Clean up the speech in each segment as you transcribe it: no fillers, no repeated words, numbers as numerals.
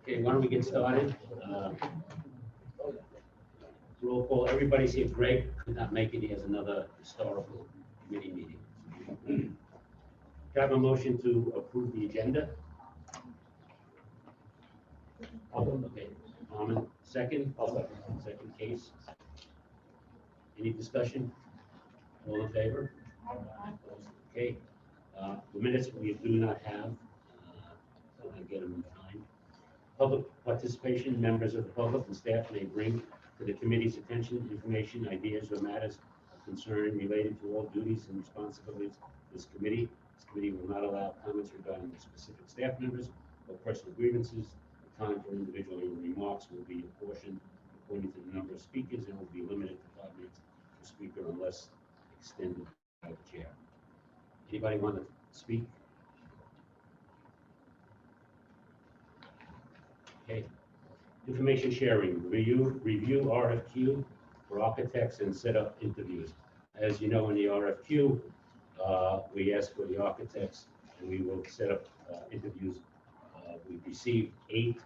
Okay, why don't we get started? Roll call, everybody's here. Greg could not make it, he has another historical committee meeting. Can I have a motion to approve the agenda? Okay, Armin, second? I'll second. Second case. Any discussion? All in favor? Okay, the minutes we do not have, so I'll get them in time. Public participation, members of the public and staff may bring to the committee's attention information, ideas, or matters of concern related to all duties and responsibilities of this committee. This committee will not allow comments regarding specific staff members or personal grievances. The time for individual remarks will be apportioned according to the number of speakers and will be limited to 5 minutes per speaker unless extended by the chair. Anybody want to speak? Okay. Information sharing, review RFQ for architects and set up interviews. As you know, in the RFQ, we ask for the architects and we will set up interviews. We've received 8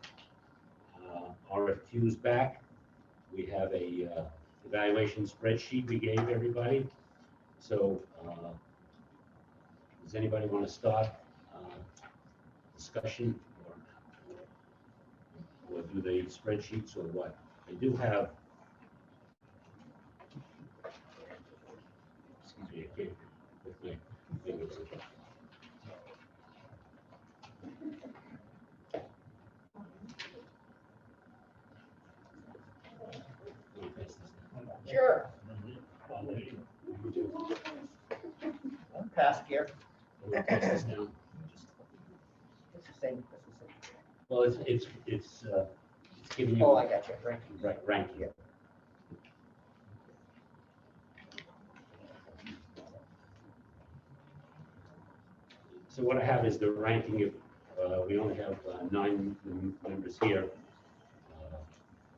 RFQs back. We have a evaluation spreadsheet we gave everybody. So does anybody want to start discussion or do the spreadsheets or what? I do have, excuse me, I can't with my fingers. Sure. I'm past here. We'll pass this down. It's the same. Well, it's giving you. Oh, I got you. Right, ranking. Yeah. So what I have is the ranking of, we only have 9 members here.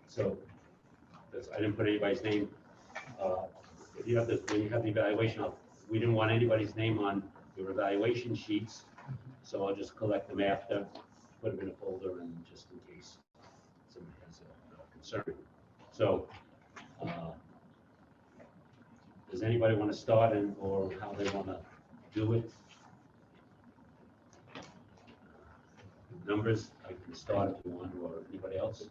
So I didn't put anybody's name. If you have when you have the evaluation, we didn't want anybody's name on your evaluation sheets. So I'll just collect them after, put them in a folder and just in case somebody has a concern. So does anybody want to start or how they want to do it? Numbers, I can start if you want, or anybody else?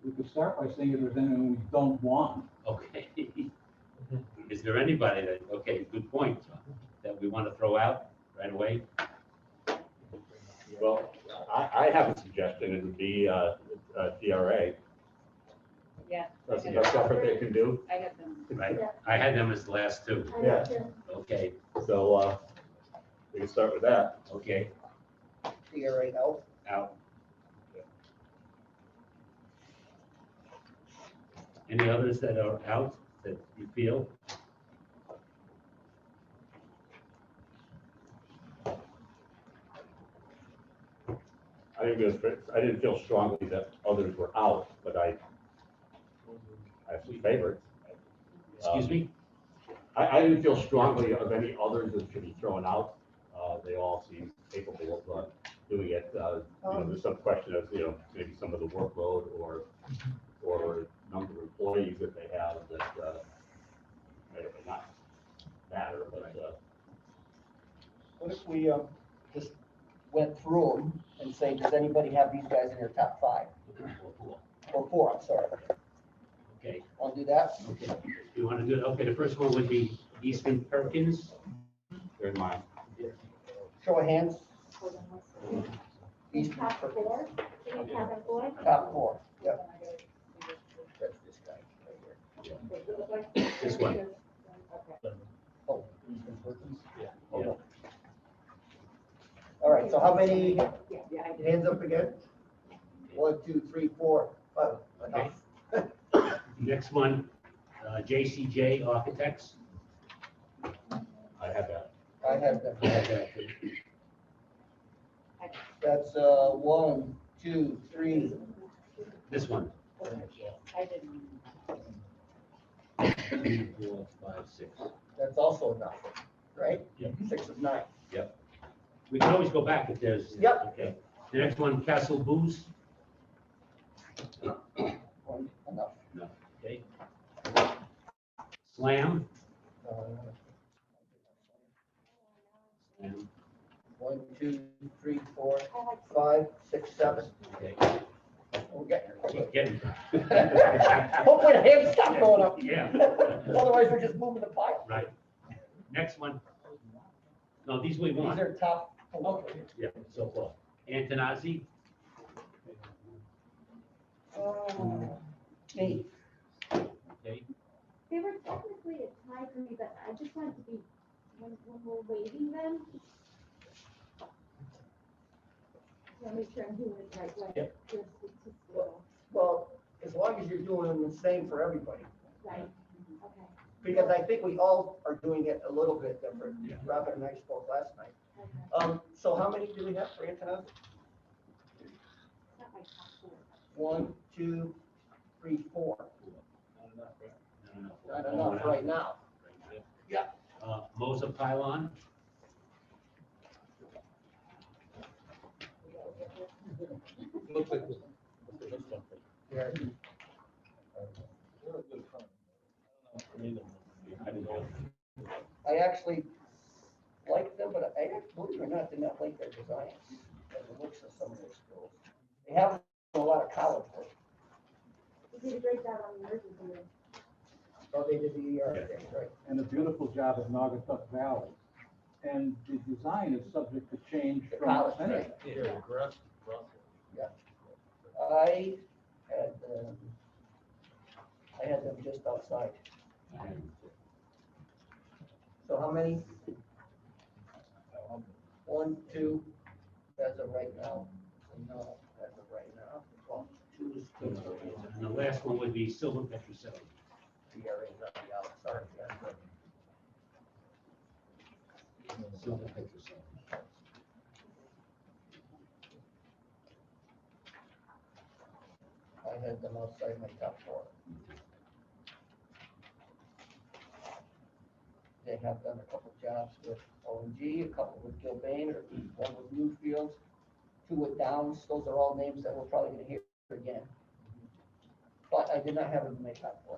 We could start by saying if there's anyone we don't want. Okay. Is there anybody that, okay, good point, that we want to throw out right away? Well, I have a suggestion. It would be DRA. Yeah. That's the best effort they can do. I got them. Right, I had them as the last 2. Yeah. Okay, So we can start with that. okay, DRA out. out. Any others that are out that you feel? I didn't feel strongly that others were out, but I have some favorites. Excuse me? I didn't feel strongly of any others that should be thrown out. They all seem capable of doing it. There's some question of, maybe some of the workload or number of employees that they have that may not matter, but What if we just went through them and say, does anybody have these guys in their top 5? Or 4, I'm sorry. Okay, Want to do that? okay. You want to do it? Okay, the first one would be Eastman Perkins. they're in mine. Show of hands. Eastman Top Perkins. 4? Can you have a 4? Top 4. Yep. That's this guy right here. This one. Oh, Eastman Perkins? Yeah. Hold on. All right, so how many Yeah, I did. hands up again? 1, 2, 3, 4, 5. Okay. Next one, JCJ Architects. I have that. I have that. I have that too. That's 1, 2, 3. This one. I didn't. 3, 4, 5, 6. That's also enough, right? Yep. 6 of 9. We can always go back if there's. Yep. Okay. The next one, Castle Booze. One, enough. No, okay. Slam. Uh, Slam, 1, 2, 3, 4, 5, 6, 7. okay. We're getting Keep getting. Hopefully the hands stop going up. Yeah. Otherwise, we're just moving the pile. Right. Next one. No, these we These want. are top. Okay. Yeah, so far. Antonazzi, Me. okay. They were technically a tie for me, but I just wanted to be, when we're waiting them. So make sure I'm doing it the right way. Yep. Just statistical. Well, as long as you're doing them the same for everybody. Right, okay, Because I think we all are doing it a little bit different. Yeah. Robin and I spoke last night. okay. So how many do we have for Antonov? It's not my top four. 1, 2, 3, 4. Not Not enough right now. Yeah. Mosa Pylon, Looks like. Yeah. I actually like them, but I, believe it or not, did not like their designs. The looks of some of their schools. They have a lot of college work. You did a great job on the emergency room. Oh, they did the ER thing, right? And a beautiful job at Naugatuck Valley. And the design is subject to change The from college, any. right? I had them just outside. So how many? 1, 2, as of right now. No, as of right now. Well, 2 is and 2. the last one would be Silver Petroselli. PRA's on the out, sorry. that's good. Silver Petroselli. I had them outside my top 4. They have done a couple jobs with OMG, a couple with Gilbane, or 1 with Newfields, 2 with Downs. Those are all names that we're probably gonna hear again. But I did not have them in my top 4.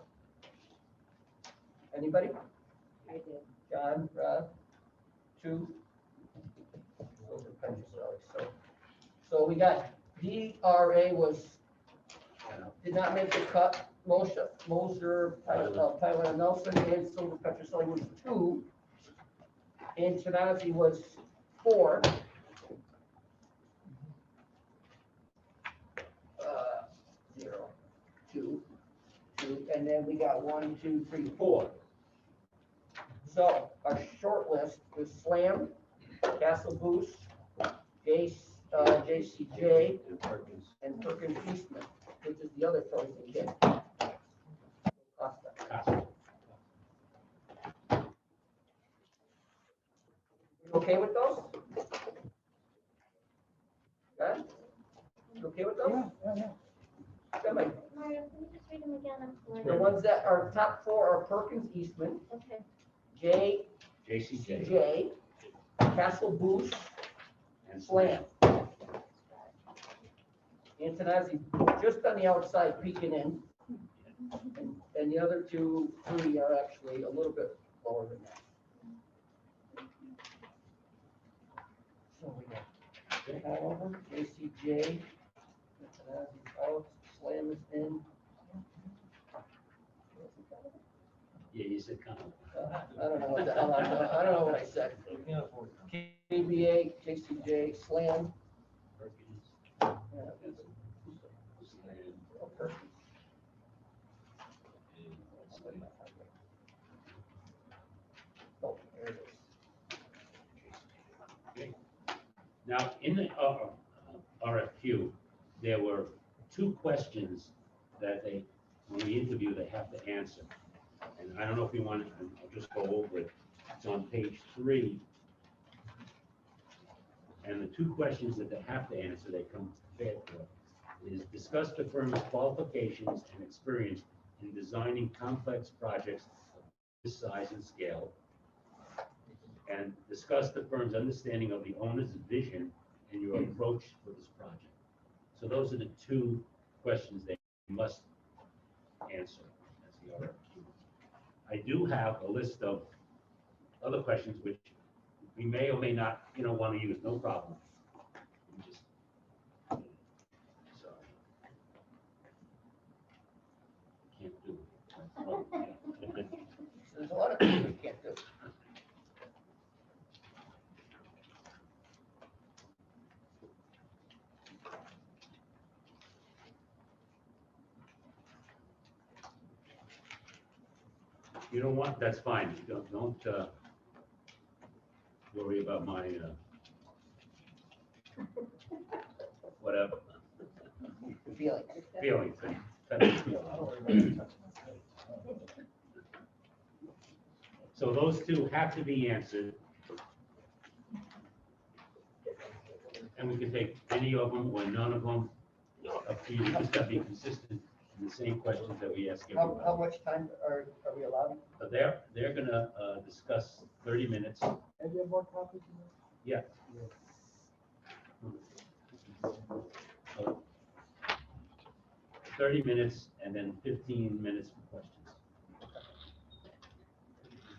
Anybody? I did. John, Rob, 2. Those are Petroselli. So we got DRA did not make the cut. Moser, Tyler Nelson, and Silver Petroselli was 2. And Shanazi was 4. 0, 2, 2, and then we got 1, 2, 3, 4. So our short list is Slam, Castle Boost, JCJ, and Perkins Eastman, which is the other Torrington kid. Costa. Costa. You okay with those? Good? You okay with those? Yeah. Good, Mike. Mario, can you just read them again? I'm sorry. The ones that are top 4 are Perkins Eastman, Okay, JCJ. JCJ, Castle Boost, And Slam. Antonazzi just on the outside peeking in. And the other 2, 3 are actually a little bit lower than that. So we got Hanover, JCJ, Antonazzi's out, Slam is in. Yeah, you said kind I don't know what the hell I'm doing. I don't know what I said. KBA, JCJ, Slam. Yeah. Oh, perfect. Oh, there it is. Now, in the RFQ, there were 2 questions that when we interview, they have to answer. And I don't know if you want, I'll just go over it. It's on page 3. And the 2 questions that they have to answer, they come prepared for, is discuss the firm's qualifications and experience in designing complex projects of this size and scale, and discuss the firm's understanding of the owner's vision and your approach for this project. So those are the 2 questions they must answer as the RFQ. I do have a list of other questions which we may or may not, want to use, no problem. We just- So. Can't do it. There's a lot of things we can't do. You don't want, that's fine, don't worry about my, whatever, Feelings. feelings. So those two have to be answered. And we can take any of them or none of them, up to you, just gotta be consistent in the same questions that we ask How everybody. much time are we allowed? But they're gonna, discuss 30 minutes, And you have more copies in there? yeah. Uh, 30 minutes and then 15 minutes for questions.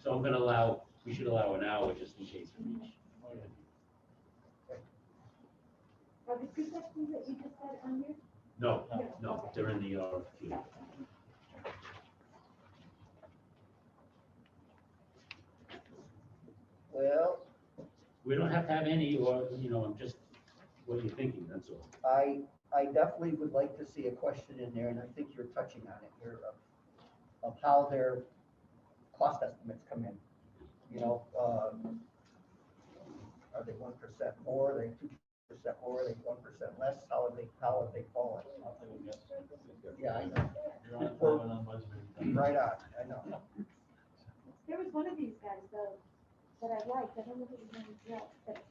So I'm gonna we should allow an hour just in case we reach. Are the two questions that you just said on here? No, they're in the RFQ. Well, We don't have to have any, or, I'm just, what you're thinking, that's all. I definitely would like to see a question in there, and I think you're touching on it here, of how their cost estimates come in. Are they 1% more, are they 2% more, are they 1% less, how have they fallen? Yeah, I know. Right on, I know. There was one of these guys though, that I liked, I don't know if it was anyone else, but.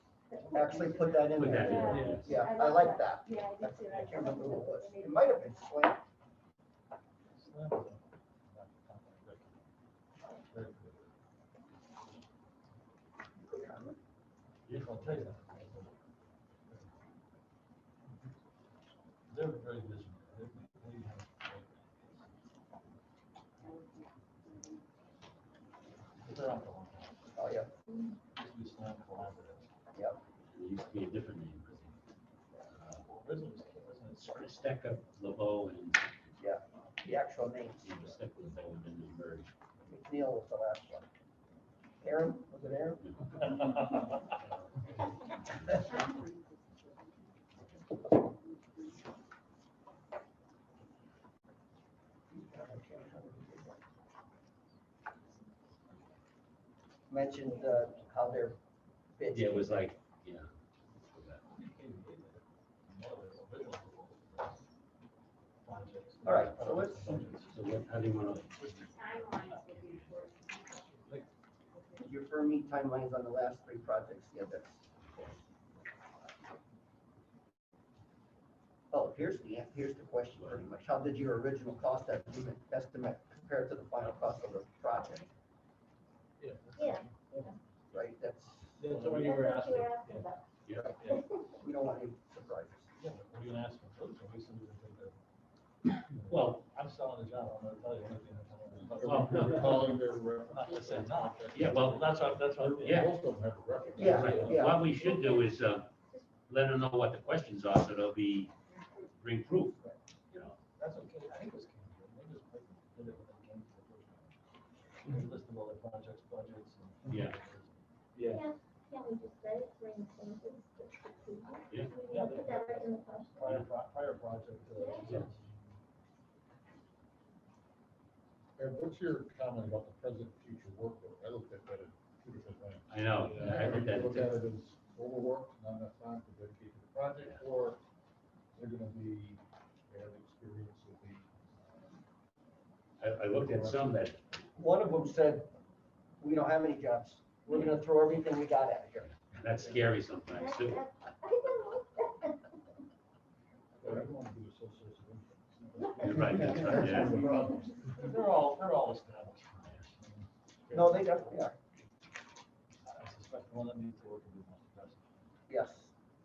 Actually put that in Put that there. in there, Yeah, I like that. Yeah, I did too. I can't remember who it was. It might have been Slim. I'll tell you that. They're very busy. They're out there. Oh, yeah, We stand collaborative. yep. It used to be a different name. Originally, wasn't it Sort of Stecker, LeBeau, and The actual names. Stecker, LeBeau, and then they merged. McNeil was the last one. Aaron, was it Aaron? Mentioned how they're bids. Yeah, it was like, All right, so let's, so how do you want to? Timelines will be short. could you refer me timelines on the last three projects? Yeah, that's. Oh, here's the question pretty much. How did your original cost estimate compare to the final cost of the project? Yeah. Right, that's, That's what you were That's what asking. you were asking about. Yeah. we don't want any surprises. Yeah, but what are you gonna ask for? Are we sending them to Well, I'm selling the job, I'm gonna tell you anything. Well, We're calling their rep. Not to say not. Yeah, well, That's what. Yeah. Most of them have a rep. Yeah, right. yeah. What we should do is let them know what the questions are, so they'll bring proof, That's okay, I think it was Cambridge, they just did it when they came to the first time. They listed all their projects, budgets and. Yeah. Yeah. Can't we just say it, bring changes? Yeah. Yeah, Put that right in the question. Prior project. Yeah. And what's your comment about the present future workload? I looked at that in two different ways. I know, I heard that. Look at it as overworked, not enough time to dedicate to the project, or they're gonna be, they have experience with the. I looked at some that, One of them said, we don't have any jobs. We're gonna throw everything we got at it here. that's scary sometimes too. I don't like that. Well, everyone do a social income. Right, that's right, yeah. They're all established. No, they definitely are. I suspect the one that needs to work will be most aggressive. Yes,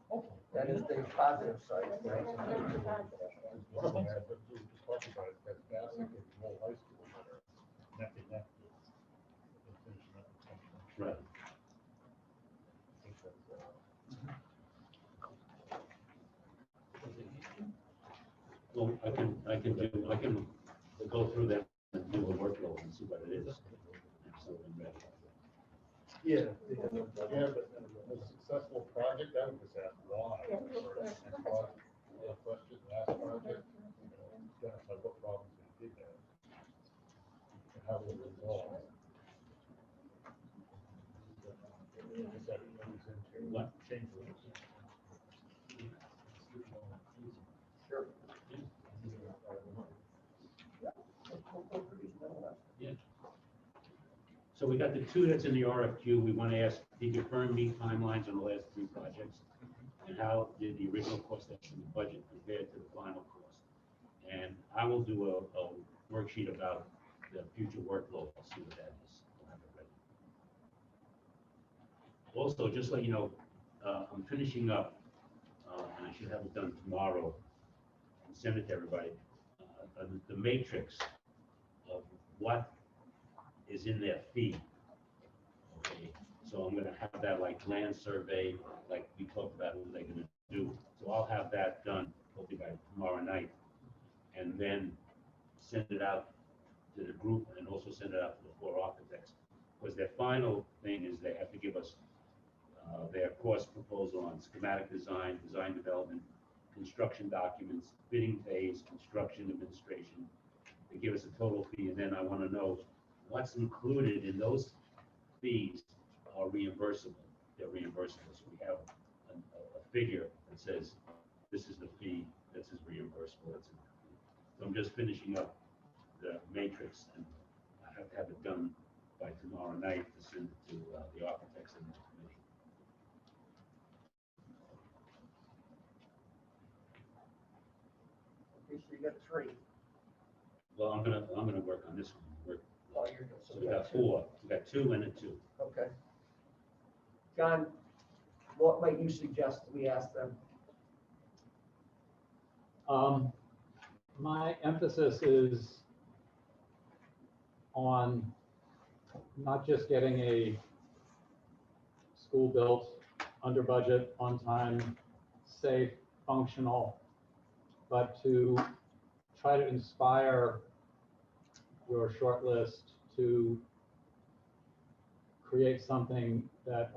Hopefully. that is the positive side. That's positive. other one, but we were just talking about it, that's Bassick and Lowell High School that are neck and neck with finishing up the construction. Right. I think that's, Well, I can go through them and do a workload and see what it is. So I'm ready. yeah, but a successful project, I would just ask why, or next project, question, last project, identify what problems they did have. And how they were resolved. Because that goes into What? change orders. Sure. So we got the two that's in the RFQ. We want to ask, did your firm meet timelines on the last three projects? And how did the original cost estimate budget compare to the final cost? And I will do a worksheet about the future workload. I'll see what that is. I'll have it ready. Also, just let you know, I'm finishing up, and I should have it done tomorrow, and send it to everybody. The matrix of what is in their fee. Okay, so I'm gonna have that like land survey, like we talked about what they're gonna do. So I'll have that done hopefully by tomorrow night, and then send it out to the group and also send it out to the four architects. Because their final thing is they have to give us their cost proposal on schematic design, design development, construction documents, bidding phase, construction administration. They give us a total fee, and then I want to know what's included in those fees are reimbursable. They're reimbursable. So we have a figure that says this is the fee, this is reimbursable. That's included. So I'm just finishing up the matrix, and I have to have it done by tomorrow night to send it to the architects and the committee. Okay, so you got three. Well, I'm gonna work on this one. Oh, you're doing, So we got four. We got two and a two. Okay. John, what might you suggest we ask them? My emphasis is on not just getting a school built under budget, on time, safe, functional, but to try to inspire your shortlist to create something that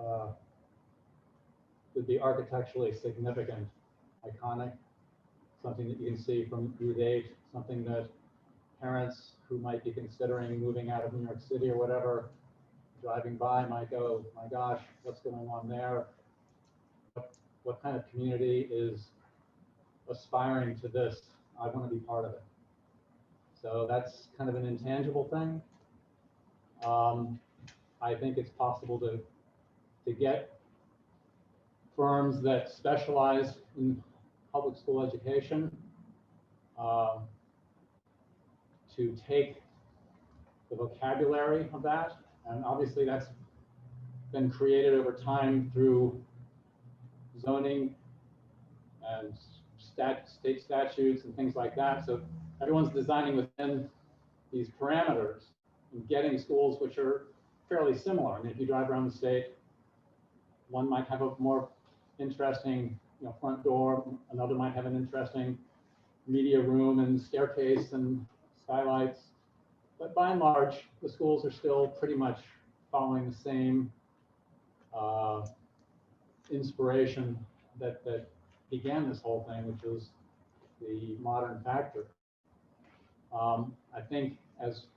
would be architecturally significant, iconic, something that you can see from Route 8, something that parents who might be considering moving out of New York City or whatever, driving by might go, my gosh, what's going on there? What kind of community is aspiring to this? I want to be part of it. So that's kind of an intangible thing. I think it's possible to get firms that specialize in public school education to take the vocabulary of that, and obviously that's been created over time through zoning and state statutes and things like that. So everyone's designing within these parameters and getting schools which are fairly similar. I mean, if you drive around the state, one might have a more interesting, front door, another might have an interesting media room and staircase and skylights. But by and large, the schools are still pretty much following the same inspiration that began this whole thing, which was the modern factor. I think as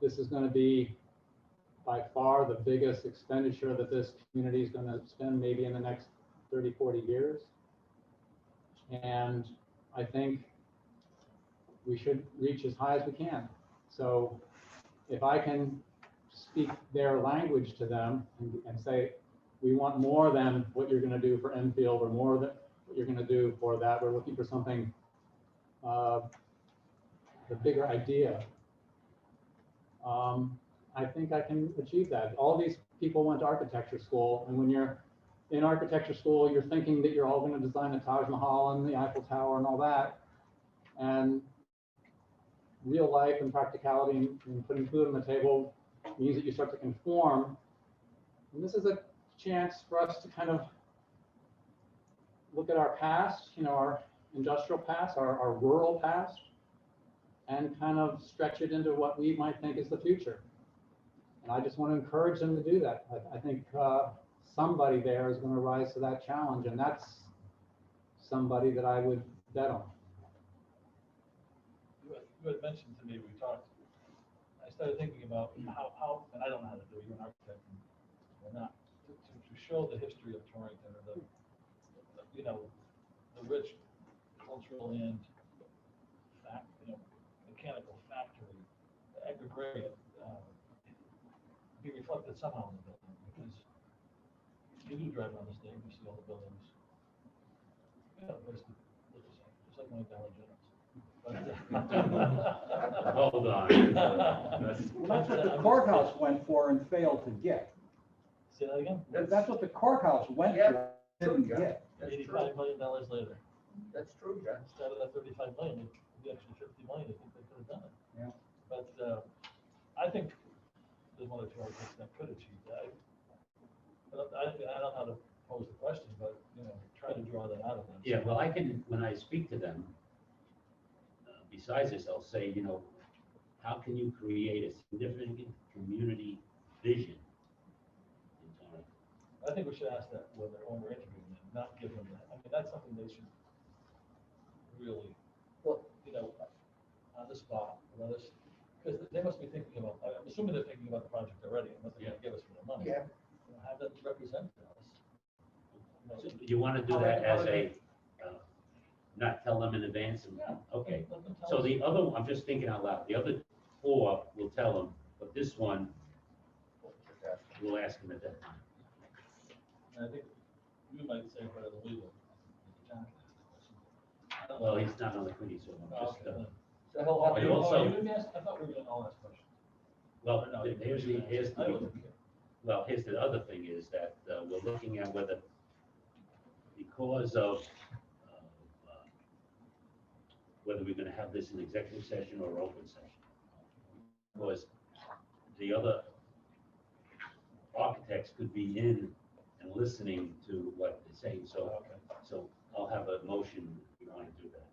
this is going to be by far the biggest expenditure that this community is going to spend maybe in the next 30, 40 years. And I think we should reach as high as we can. So if I can speak their language to them and say, we want more than what you're going to do for Enfield, or more than what you're going to do for that. We're looking for something, the bigger idea. I think I can achieve that. All these people went to architecture school, and when you're in architecture school, you're thinking that you're all going to design the Taj Mahal and the Eiffel Tower and all that. And real life and practicality and putting food on the table means that you start to conform. And this is a chance for us to kind of look at our past, our industrial past, our rural past, and kind of stretch it into what we might think is the future. And I just want to encourage them to do that. I think somebody there is going to rise to that challenge, and that's somebody that I would bet on. You had mentioned to me, we talked, I started thinking about how, and I don't know how to do it, you're an architect or not, to show the history of Torrington, or the rich cultural and mechanical factory, aggregate, be reflected somehow in the building, because you do drive around the state, you see all the buildings. Just like my Dollar General. Hold on. Well, that's what the courthouse went for and failed to get. Say that again? That's what the courthouse went for, didn't get. That's true. $85 million later. That's true, John. Instead of that 35 million, the extra 50 million, I think they could have done it. Yeah. But I think there's one or two architects that could achieve that. But I don't know how to pose the question, but try to draw that out of them. Yeah, well, I can, when I speak to them, besides this, I'll say, how can you create a significant community vision in Torrington? I think we should ask that when we're interviewing them, not give them that. I mean, that's something they should really, Well, on the spot, because they must be thinking about, I'm assuming they're thinking about the project already, and what they're gonna give us for the money. yeah, Have them represent us. So you want to do that as a, not tell them in advance? Yeah. Okay, Let them tell so us. the other, I'm just thinking out loud, the other 4 will tell them, but this one, we'll ask them at that time. And I think you might say better than we will. John. Well, he's not on the committee, so I'm just, Okay. so he'll But have You also- you didn't ask? I thought we were gonna all ask questions. well, No, here's the, I wasn't here. well, here's the other thing is that we're looking at whether, because of whether we're gonna have this in executive session or open session. Because the other architects could be in and listening to what they're saying, so, Okay. so I'll have a motion if you wanna do that.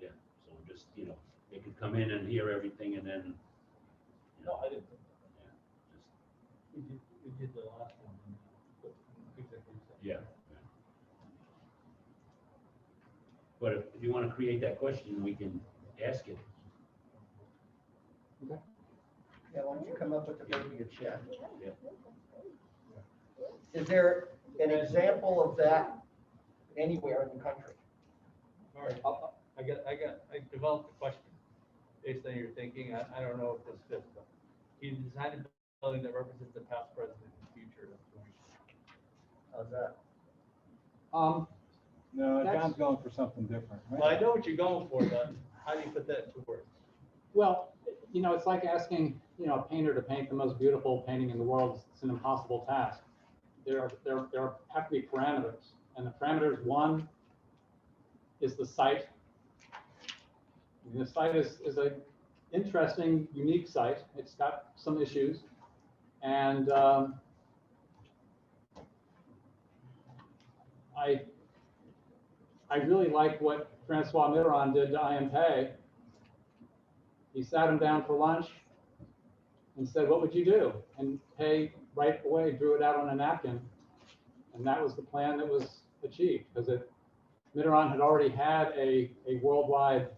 Yeah, so just, they could come in and hear everything and then, No, I didn't. yeah, just, We did the last one. yeah. But if you wanna create that question, we can ask it. yeah, why don't you come up with the baby chat? Yeah. Is there an example of that anywhere in the country? All right, I developed a question based on your thinking. I don't know if this fits, but he designed a building that represents the past, present, and future of Torrington. How's that? No, That's- John's going for something different, right? Well, I know what you're going for, but how do you put that into words? Well, it's like asking, a painter to paint the most beautiful painting in the world. It's an impossible task. There have to be parameters, and the parameters, one is the site. And the site is a interesting, unique site. It's got some issues, and I really like what Francois Mitterrand did to IMP. He sat him down for lunch and said, "What would you do?" And Pei right away drew it out on a napkin, and that was the plan that was achieved, because Mitterrand had already had a worldwide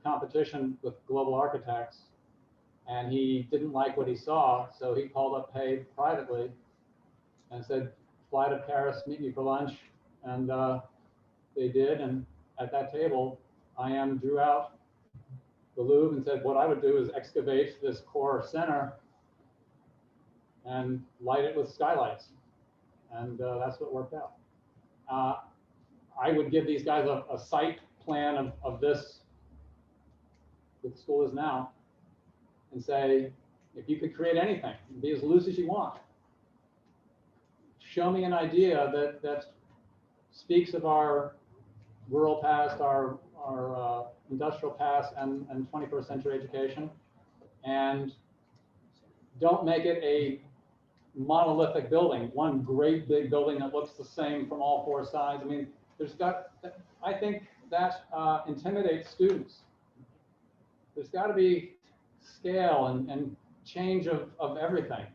competition with global architects, and he didn't like what he saw, so he called up Pei privately and said, "Fly to Paris, meet me for lunch," and they did, and at that table, IM drew out the Louvre and said, "What I would do is excavate this core center and light it with skylights." And that's what worked out. I would give these guys a site plan of this, what the school is now, and say, if you could create anything, be as loose as you want. Show me an idea that speaks of our rural past, our industrial past and 21st century education, and don't make it a monolithic building, one great big building that looks the same from all four sides. I mean, I think that intimidates students. There's got to be scale and change of everything.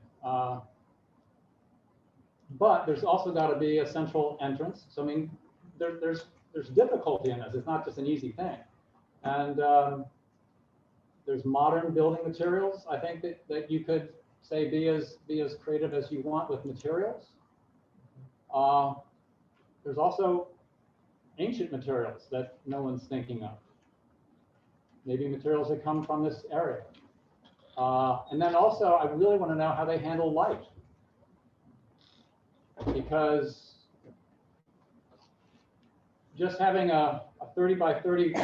But there's also got to be a central entrance. So I mean, there's difficulty in this. It's not just an easy thing. And there's modern building materials. I think that you could say be as creative as you want with materials. There's also ancient materials that no one's thinking of. Maybe materials that come from this area. And then also, I really want to know how they handle light. Because just having a 30 by 30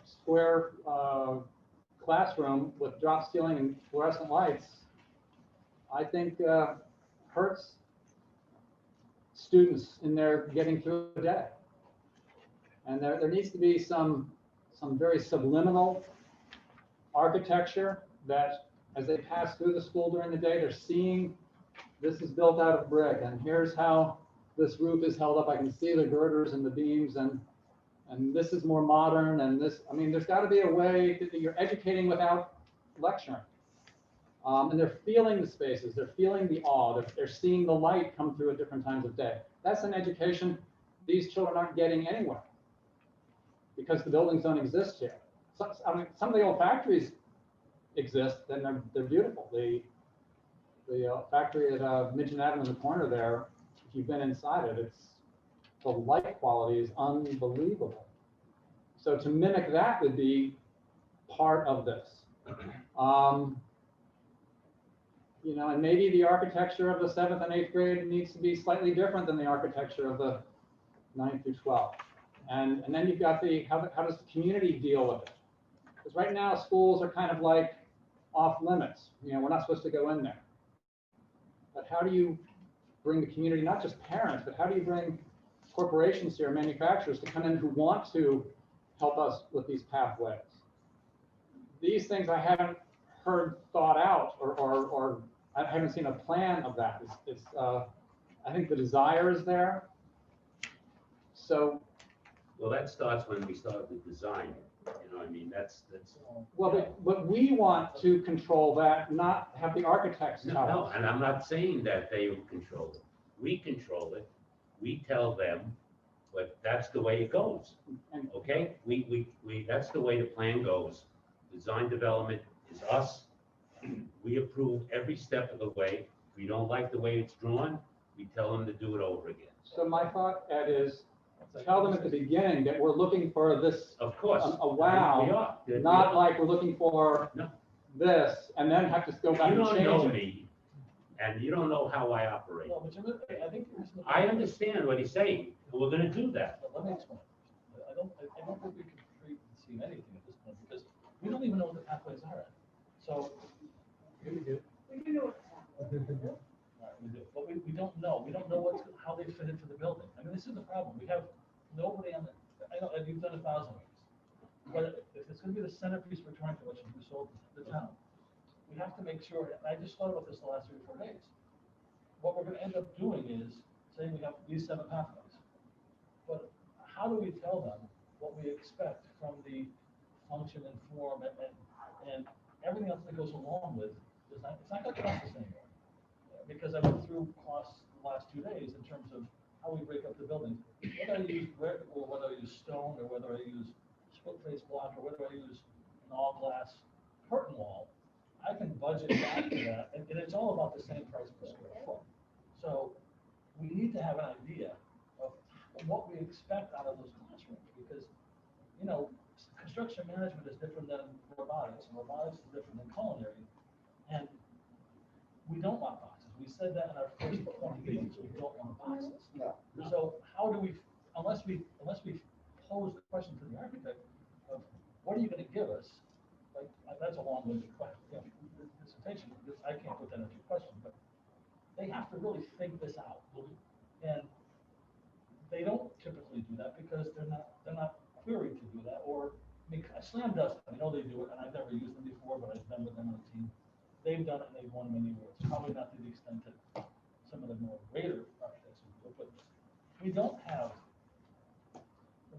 square classroom with drop ceiling and fluorescent lights, I think hurts students in their getting through the day. And there needs to be some very subliminal architecture that as they pass through the school during the day, they're seeing this is built out of brick, and here's how this roof is held up. I can see the girders and the beams, and this is more modern, and this, I mean, there's got to be a way that you're educating without lecturing. And they're feeling the spaces, they're feeling the awe, they're seeing the light come through at different times of day. That's an education these children aren't getting anywhere because the buildings don't exist here. So, I mean, some of the old factories exist, and they're beautiful. The factory at Midgeon Avenue in the corner there, if you've been inside it, the light quality is unbelievable. So to mimic that would be part of this. You know, and maybe the architecture of the 7th and 8th grade needs to be slightly different than the architecture of the 9th through 12th. And then you've got how does the community deal with it? Because right now schools are kind of like off limits. You know, we're not supposed to go in there. But how do you bring the community, not just parents, but how do you bring corporations here, manufacturers, to come in who want to help us with these pathways? These things I haven't heard thought out, or I haven't seen a plan of that. I think the desire is there. So. Well, that starts when we start the design. You know, I mean, that's. Well, but we want to control that, not have the architects tell us. No, and I'm not saying that they control it. We control it. We tell them, but that's the way it goes. Okay? That's the way the plan goes. Design development is us. We approve every step of the way. If we don't like the way it's drawn, we tell them to do it over again. So my thought, Ed, is tell them at the beginning that we're looking for this. Of course. A wow. We are. Not like we're looking for this and then have to go back and change it. You don't know me, and you don't know how I operate. No, but I think I understand what he's saying, and we're gonna do that. Let me explain. I don't think we can see anything at this point because we don't even know what the pathways are. So. We do know what's happening. Right, we do, but we don't know. We don't know how they fit into the building. I mean, this is the problem. We have nobody on the. I know you've done 1,000 of these, but if it's going to be the centerpiece for Torrington, which we sold the town, we have to make sure. And I just thought about this the last 3 or 4 days. What we're going to end up doing is saying we have these 7 pathways, but how do we tell them what we expect from the function and form and everything else that goes along with? It's not going to cost us anymore. Because I went through costs the last 2 days in terms of how we break up the buildings. Whether I use brick or whether I use stone or whether I use split face block or whether I use an all glass curtain wall, I can budget back to that, and it's all about the same price per square foot. So we need to have an idea of what we expect out of those classrooms because, you know, construction management is different than robotics, and robotics is different than culinary. And we don't want boxes. We said that in our first 20 meetings, we don't want boxes. No. So how do we, unless we pose the question to the architect of what are you going to give us? Like that's a long-winded question, dissertation. I can't put that into a question, but they have to really think this out. And they don't typically do that because they're not queried to do that, or mean, Slam does it, I know they do it, and I've never used them before, but I've been with them on the team. They've done it and they've won many awards, probably not to the extent that some of the more greater architects would do, but we don't have,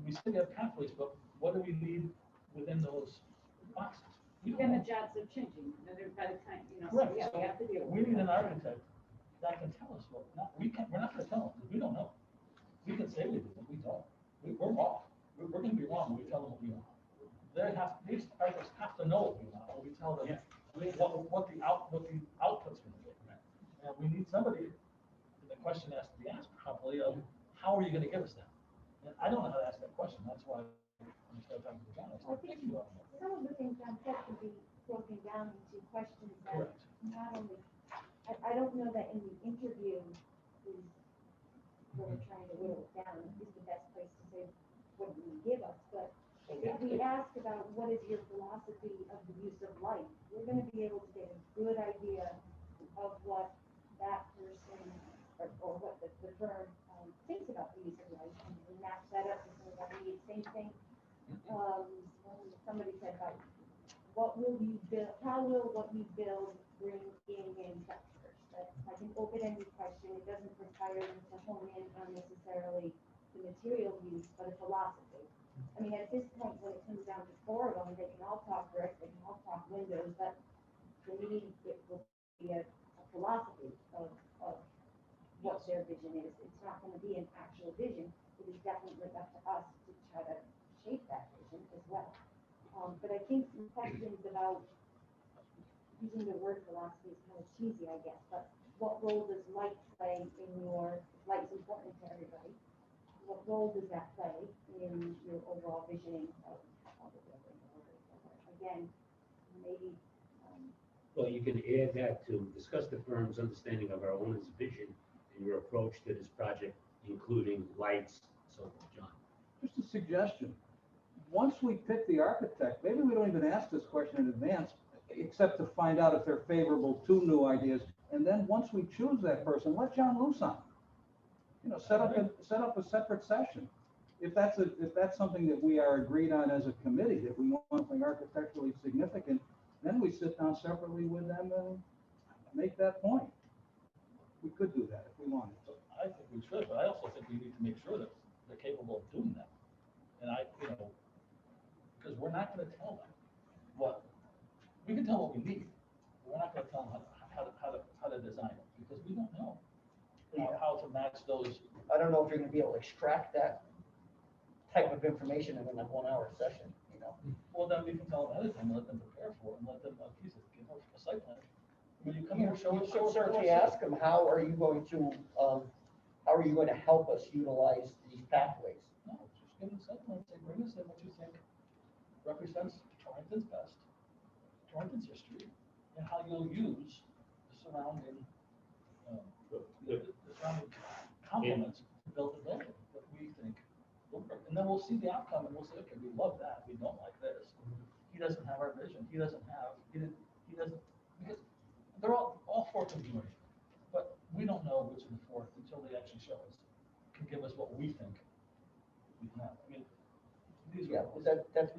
we still have pathways, but what do we need within those boxes? We don't And the know. jobs are changing, and they're by the time, you know, so Right, yeah, so we have to deal with we it. need an architect that can tell us what, not, we're not gonna tell them, because we don't know. We can say we do, but we don't. We're wrong. We're gonna be wrong when we tell them what we want. These architects have to know what we want, when we tell them what the output's gonna be. And we need somebody, and the question has to be asked properly of, how are you gonna give us that? And I don't know how to ask that question, that's why I'm starting talking to John, I I started think thinking about it. some of the things John said could be broken down into questions that Correct. not only, I don't know that in the interview is where we're trying to whittle it down, is the best place to say, what do you give us? But if we ask about what is your philosophy of the use of light, we're gonna be able to get a good idea of what that person, or what the firm thinks about the use of light, and match that up with some of our needs. Same thing, somebody said about what will you build, how will what you build bring in manufacturers? That's like an open-ended question. It doesn't require them to hone in on necessarily the material use, but a philosophy. I mean, at this point, when it comes down to four of them, they can all talk brick, they can all talk windows, but to me, it will be a philosophy of what their vision is. It's not gonna be an actual vision. It is definitely up to us to try to shape that vision as well. But I think some questions about using the word philosophy is kind of cheesy, I guess, but what role does light play in your, light's important to everybody. What role does that play in your overall visioning of the building? Again, maybe, Well, you can add that to discuss the firm's understanding of our owner's vision and your approach to this project, including lights, so forth, John. Just a suggestion. Once we pick the architect, maybe we don't even ask this question in advance, except to find out if they're favorable to new ideas. And then once we choose that person, let John loose on it. You know, set up a separate session. If that's something that we are agreed on as a committee, that we want something architecturally significant, then we sit down separately with them and make that point. We could do that if we wanted to. I think we should, but I also think we need to make sure that they're capable of doing that. And because we're not gonna tell them we can tell what we need, but we're not gonna tell them how to design it, because we don't know how to match those. I don't know if you're gonna be able to extract that type of information in a 1 hour session, you know? Well, then we can tell them ahead of time, let them prepare for it, and let them, give us a site plan. When you come here, show You us. should certainly ask them, how are you going to help us utilize these pathways? No, just give them a site plan, say, bring us in what you think represents Torrington's best, Torrington's history, and how you'll use the surrounding, the surrounding complements to build the building that we think will work. And then we'll see the outcome and we'll say, okay, we love that, we don't like this. He doesn't have our vision, he doesn't, because they're all four can do anything. But we don't know which of the four until they actually show us, can give us what we think we can have. I mean, these Yeah, are, that's,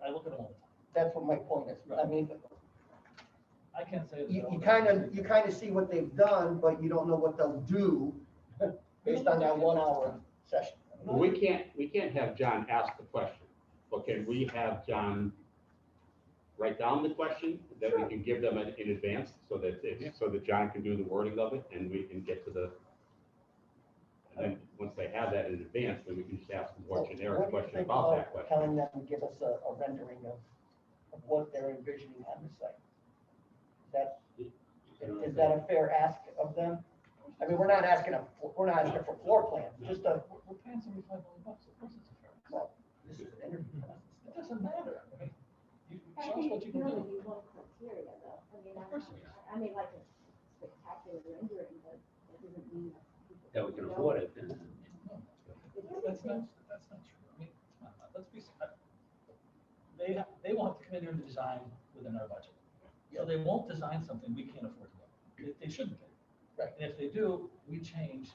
I look at them all the time. that's what my point is. I mean, I can't say. that you they're all- kind of see what they've done, but you don't know what they'll do based on that 1 hour session. We can't have John ask the question, but can we have John write down the question that we can give them in advance, so that John can do the wording of it, and we can get to the, and then, once they have that in advance, then we can just ask a more So generic what do you question think about that question. Telling them to give us a rendering of what they're envisioning on the site. Is that a fair ask of them? I mean, we're not asking for floor plans, just We're paying $75 million, of course it's a fair. well, this is an interview process. It doesn't matter, I mean, you I show us think what you it's can gonna do. be one criteria though. I mean, Of course it is. I mean, like a spectacular rendering, but that doesn't mean that. people That we can don't. afford it. No, That's not true, I mean, let's be, they will have to come in here and design within our budget. So they won't design something we can't afford to do, they shouldn't be. Right. And if they do, we change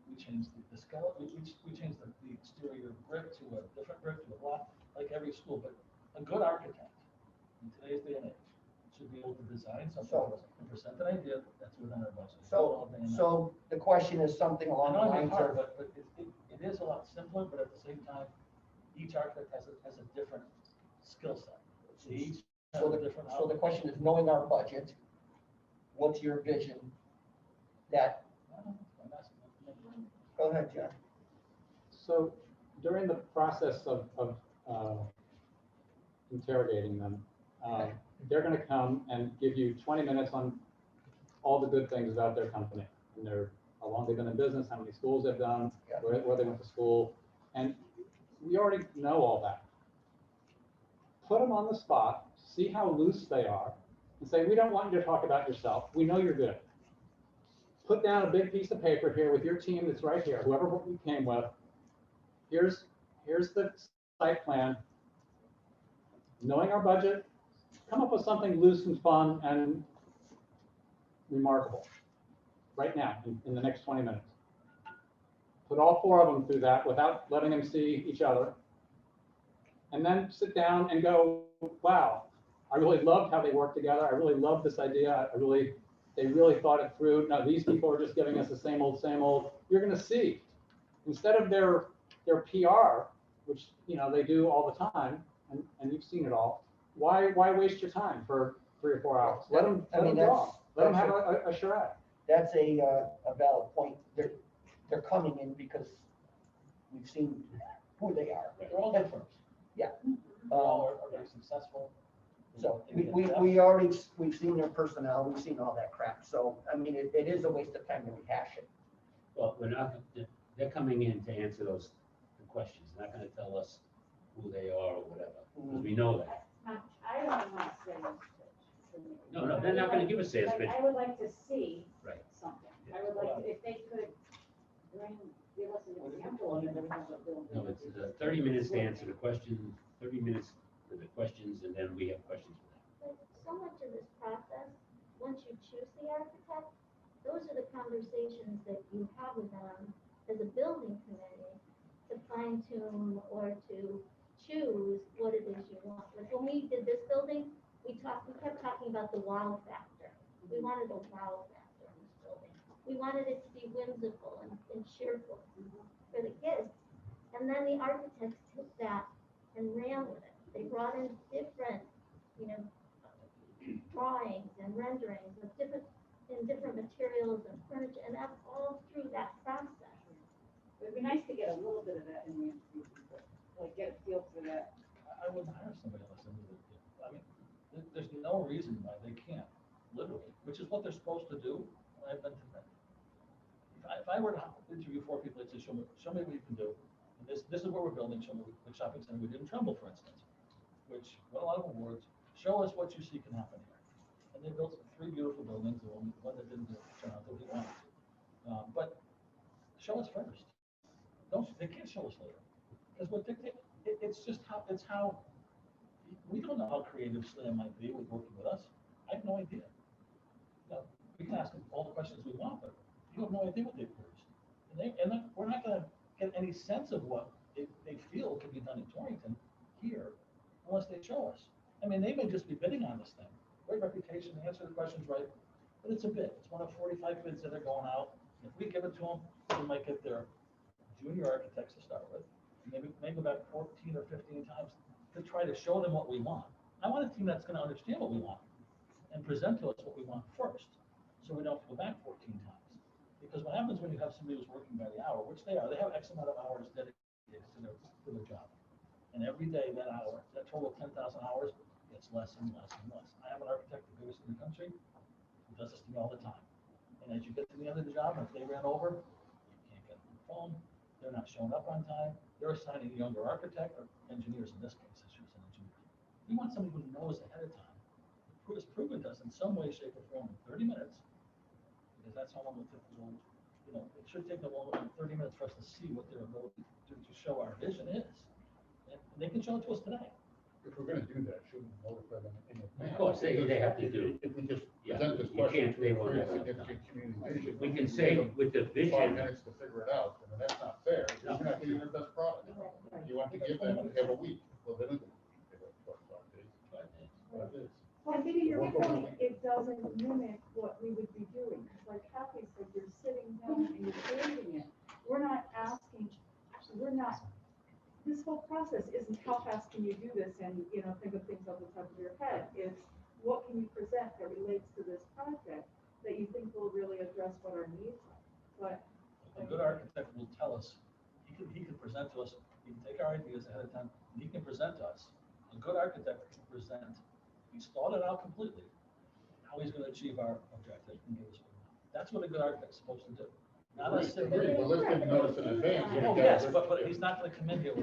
the skeleton, we change the exterior brick to a different brick to a block, like every school, but a good architect in today's day and age should be able to design something So- and present an idea that's within our budget. So the question is something I along the know it's lines hard, of, but it is a lot simpler, but at the same time, each architect has a different skill set. They each have so a the, different so the outlook. question is, knowing our budget, what's your vision that, I'm asking. go ahead, John. So during the process of interrogating them, they're gonna come and give you 20 minutes on all the good things about their company. And how long they've been in business, how many schools they've done, Yeah. where they went to school. And we already know all that. Put them on the spot, see how loose they are, and say, we don't want you to talk about yourself. We know you're good. Put down a big piece of paper here with your team that's right here, whoever you came with. Here's the site plan. Knowing our budget, come up with something loose and fun and remarkable right now in the next 20 minutes. Put all 4 of them through that without letting them see each other. And then sit down and go, wow, I really loved how they worked together. I really loved this idea. They really thought it through. Now these people are just giving us the same old, same old. You're gonna see, instead of their PR, which they do all the time, and you've seen it all, why waste your time for 3 or 4 hours? Let them draw. Let them have a charrette. That's a valid point. They're coming in because we've seen who they are. They're all good firms. Yeah. They all are very successful. So They get depth. we've seen their personnel, we've seen all that crap. So, I mean, it is a waste of time to rehash it. Well, they're coming in to answer the questions, they're not gonna tell us who they are or whatever, because we know that. I don't want to say this. No, they're not gonna give us sales pitch. I would like to see Right. something. I would like, if they could give us an example of it. No, it's 30 minutes to answer the question, 30 minutes for the questions, and then we have questions for them. But so much of this process, once you choose the architect, those are the conversations that you have with them as a building committee to fine tune or to choose what it is you want. Like when we did this building, we kept talking about the wow factor. We wanted a wow factor in this building. We wanted it to be whimsical and cheerful for the kids. And then the architects took that and ran with it. They brought in different, drawings and renderings of different materials and furniture, and that's all through that process. It'd be nice to get a little bit of that in the interview, like get a feel for that. I wouldn't hire somebody unless they knew it. I mean, there's no reason why they can't, literally, which is what they're supposed to do. I've been to that. If I were to interview 4 people, I'd say, show me what you can do. And this is what we're building, show me the shopping center we did in Trumbull, for instance, which won a lot of awards. Show us what you see can happen here. And they built 3 beautiful buildings, the one that didn't turn out that we wanted. But show us first. They can't show us later. Because it's just how, we don't know how creative Slam might be with working with us. I have no idea. We can ask them all the questions we want, but you have no idea what they've produced. And then we're not gonna get any sense of what they feel can be done in Torrington here unless they show us. I mean, they may just be bidding on this thing. Great reputation, they answer the questions right, but it's a bid. It's one of 45 bids that are going out. If we give it to them, we might get their junior architects to start with, maybe about 14 or 15 times to try to show them what we want. I want a team that's gonna understand what we want and present to us what we want first, so we don't have to go back 14 times. Because what happens when you have somebody who's working by the hour, which they are, they have X amount of hours dedicated to their job. And every day that hour, that total of 10,000 hours, gets less and less and less. I have an architect, the biggest in the country, who does this to me all the time. And as you get to the end of the job, if they ran over, you can't get them on the phone, they're not showing up on time, they're assigning a younger architect, or engineers in this case, I should say engineers. We want somebody who knows ahead of time, who has proven to us in some way, shape, or form in 30 minutes, because that's how long it took them. It should take them longer than 30 minutes for us to see what their ability to show our vision is. And they can show it to us today. If we're gonna do that, shouldn't we notify them in advance? Of course, they have to do. If we just Yeah, present this you question can't- they to won't a have enough significant community vision. We can say with the 5 vision, minutes to figure it out, and then that's not fair. You're not giving your best product. You want to give them, have a week. Well, then they were, what, 5 days? 5 days. Well, maybe you're right, it doesn't mimic what we would be doing, because like Kathy said, you're sitting down and you're creating it. We're not asking, this whole process isn't how fast can you do this and, think of things off the top of your head. It's what can you present that relates to this project that you think will really address what our needs are. But A good architect will tell us, he can present to us, he can take our ideas ahead of time, and he can present to us. A good architect can present, he's thought it out completely, how he's gonna achieve our objective and give us what we want. That's what a good architect's supposed to do. Not us sitting Agreed, there. but let's give notice in advance. Oh, yes, but he's not gonna come in here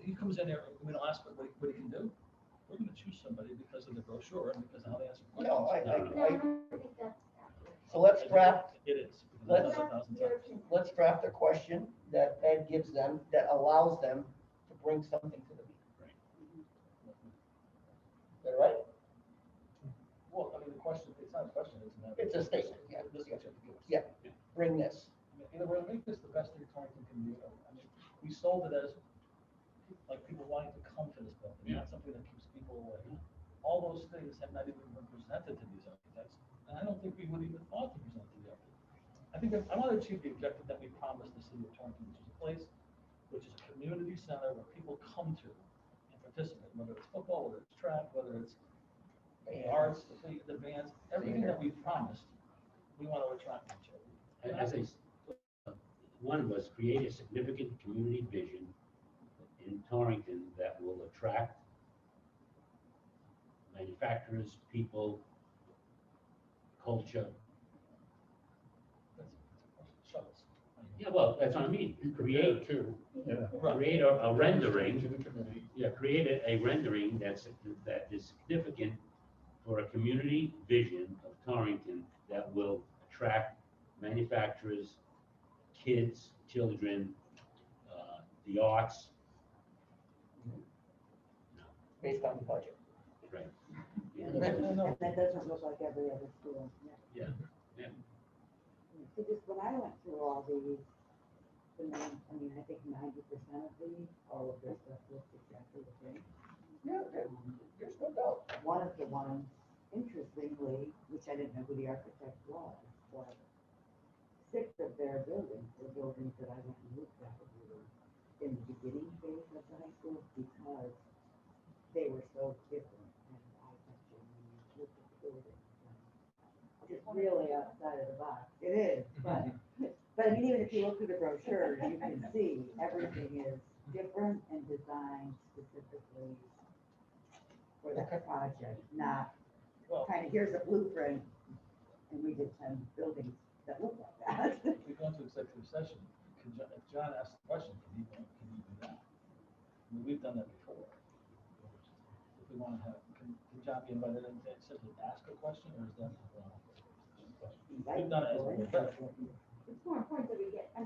he comes in here, we don't ask what he can do. We're gonna choose somebody because of the brochure and because of how they answer questions. No, No, I don't think that's accurate. So let's draft, It is. Let's- Because I've done it 1,000 times. let's draft a question that Ed gives them, that allows them to bring something to the meeting. Right. Is that right? Well, I mean, the question, it's not a question, it's an. It's a statement, yeah. This is what you have to give us. Yeah. Bring this. We're gonna make this the best that Torrington can do. I mean, we sold it as, like, people wanting to come to this building, not something that keeps people away. All those things have not even been presented to these architects, and I don't think we would even thought to present to the architects. I think I want to achieve the objective that we promised the city of Torrington, which is a place, which is a community center where people come to and participate, whether it's football, whether it's track, whether it's the arts, the bands, everything that we promised, we want to attract them to. As one was create a significant community vision in Torrington that will attract manufacturers, people, culture. Show us. Yeah, well, that's what I mean. Be Create, prepared too. create a rendering. To the committee. Yeah, create a rendering that is significant for a community vision of Torrington that will attract manufacturers, kids, children, the arts. Based on the budget. Right. And No, no. And that doesn't look like every other school. Yeah, yeah. So just when I went through all these, I think 90% of these, all of this stuff looks exactly the same. Yeah, there's no doubt. One of the ones, interestingly, which I didn't know who the architect was, but 6 of their buildings were buildings that I went and looked at when we were in the beginning phase of the high school because they were so different. And I went and looked at the buildings. Just really outside of the box. It is, but I mean, even if you look through the brochure, you can see everything is different and designed specifically for that project, not Well, kind of, here's a blueprint, and we did 10 buildings that look like that. we go into executive session, if John asks the question, can you do that? I mean, we've done that before. If we want to have, can John be invited in to simply ask a question, or is that? We've done it as a. It's more important that we get, I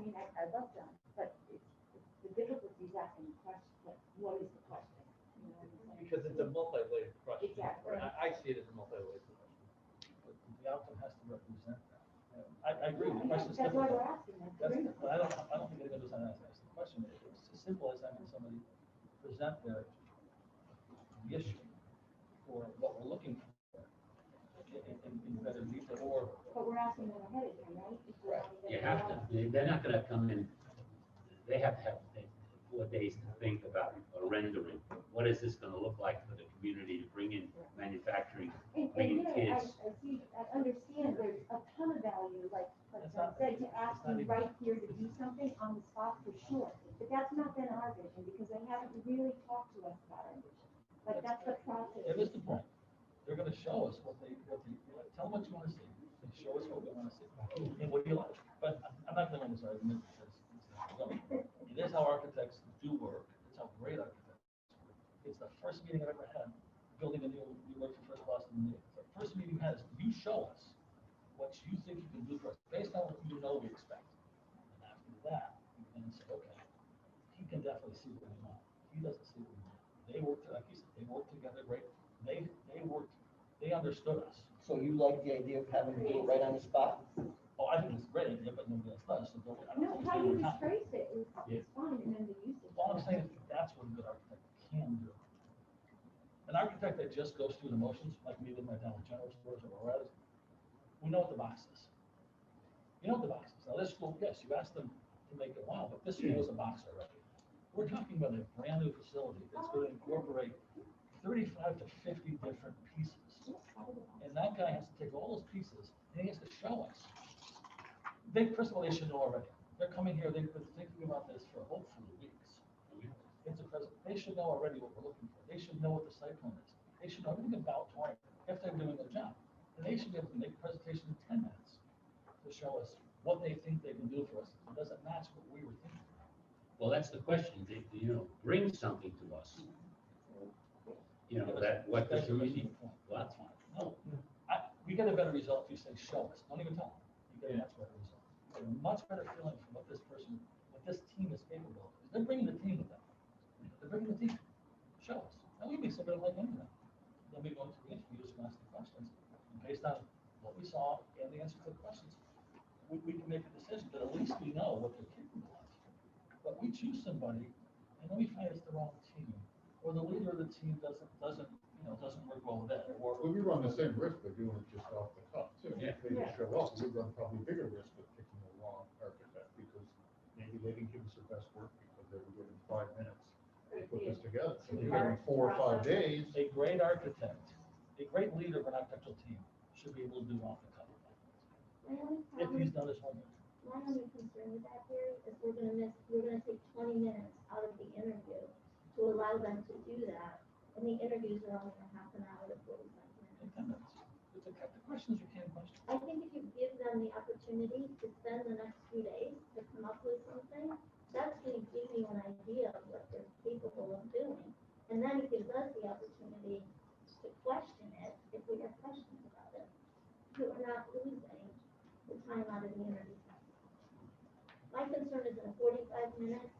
love John, but the difficulty is asking the question, like, what is the question? You know what I'm saying? Because it's a multi-layered question. Exactly. I see it as a multi-layered question. But the outcome has to represent that. I agree, the Yeah, question is that's why we're difficult. asking them. to That's, bring it. but I don't think anybody knows how to ask the question. It's as simple as having somebody present the issue for what we're looking for in better detail, or But we're asking them ahead of time, right? If we Right. wanna get You it have out. to, they're not gonna come in, they have to have 4 days to think about a rendering. What is this gonna look like for the community to bring in manufacturing, And bring in yeah, kids? I see, I understand there's a ton of value, like It's John not- said, to it's ask not them even- right here to do something on the spot for sure. But that's not been our vision, because they haven't really talked to us about our vision. Like, that's the process. it is the point. They're gonna show us tell them what you wanna see, and show us what we wanna see, and what you like. But I'm not gonna win this argument, because it is how architects do work, it's how great architects work. It's the first meeting I've ever had, building a new work for First Boston meeting. The first meeting we had is, you show us what you think you can do for us, based on what you know we expect. And after that, you can say, okay, he can definitely see what we want, he doesn't see what we want. They worked, like you said, they worked together great, they understood us. So you like the idea of having to do it right on the spot? Oh, I think it's a great idea, but nobody else does, so don't. I don't No, think how they you were not- just phrased it is fine, and then the usage. All I'm saying is that's what a good architect can do. An architect that just goes through the motions, like me with my Dollar General stores or Loretta's, we know what the box is. You know what the box is. Now, this school, yes, you asked them to make it wow, but this school is a box already. We're talking about a brand new facility that's going to incorporate 35 to 50 different pieces. And that guy has to take all those pieces and he has to show us. First of all, they should know already. They're coming here, they've been thinking about this for hopefully weeks. It's a present. They should know already what we're looking for. They should know what the site plan is. They should know everything about Torrington if they're doing their job. And they should be able to make a presentation in 10 minutes to show us what they think they can do for us. It doesn't match what we were thinking. Well, that's the question. They, bring something to us. What does That's a the reasonable point. Well, that's fine. No, we get a better result if you say, show us. Don't even tell them. You get a much better result. You get a much better feeling from what this team is capable of. They're bringing the team with them. They're bringing the team. Show us. Now, we may submit it like anything. Then we go into the interviews and ask the questions. And based on what we saw and the answer to the questions, we can make a decision, but at least we know what they're capable of. But we choose somebody, and then we find it's the wrong team, or the leader of the team doesn't work well with it, or. Well, we run the same risk of doing it just off the cuff too. Yeah. If they just show up, we run probably bigger risk of picking the wrong architect because maybe they didn't give us their best work because they were given 5 minutes to put this together. So they gave them 4 or 5 days. A great architect, a great leader of an architectural team should be able to do off the cuff. If he's done his homework. My only concern with that, Gary, is we're gonna take 20 minutes out of the interview to allow them to do that, and the interviews are only a half an hour to 45 minutes. 10 minutes. The questions you can't question. I think if you give them the opportunity to spend the next few days to come up with something, that's gonna give you an idea of what they're capable of doing. And then it gives us the opportunity to question it if we have questions about it. So we're not losing the time out of the interview. My concern is in 45 minutes,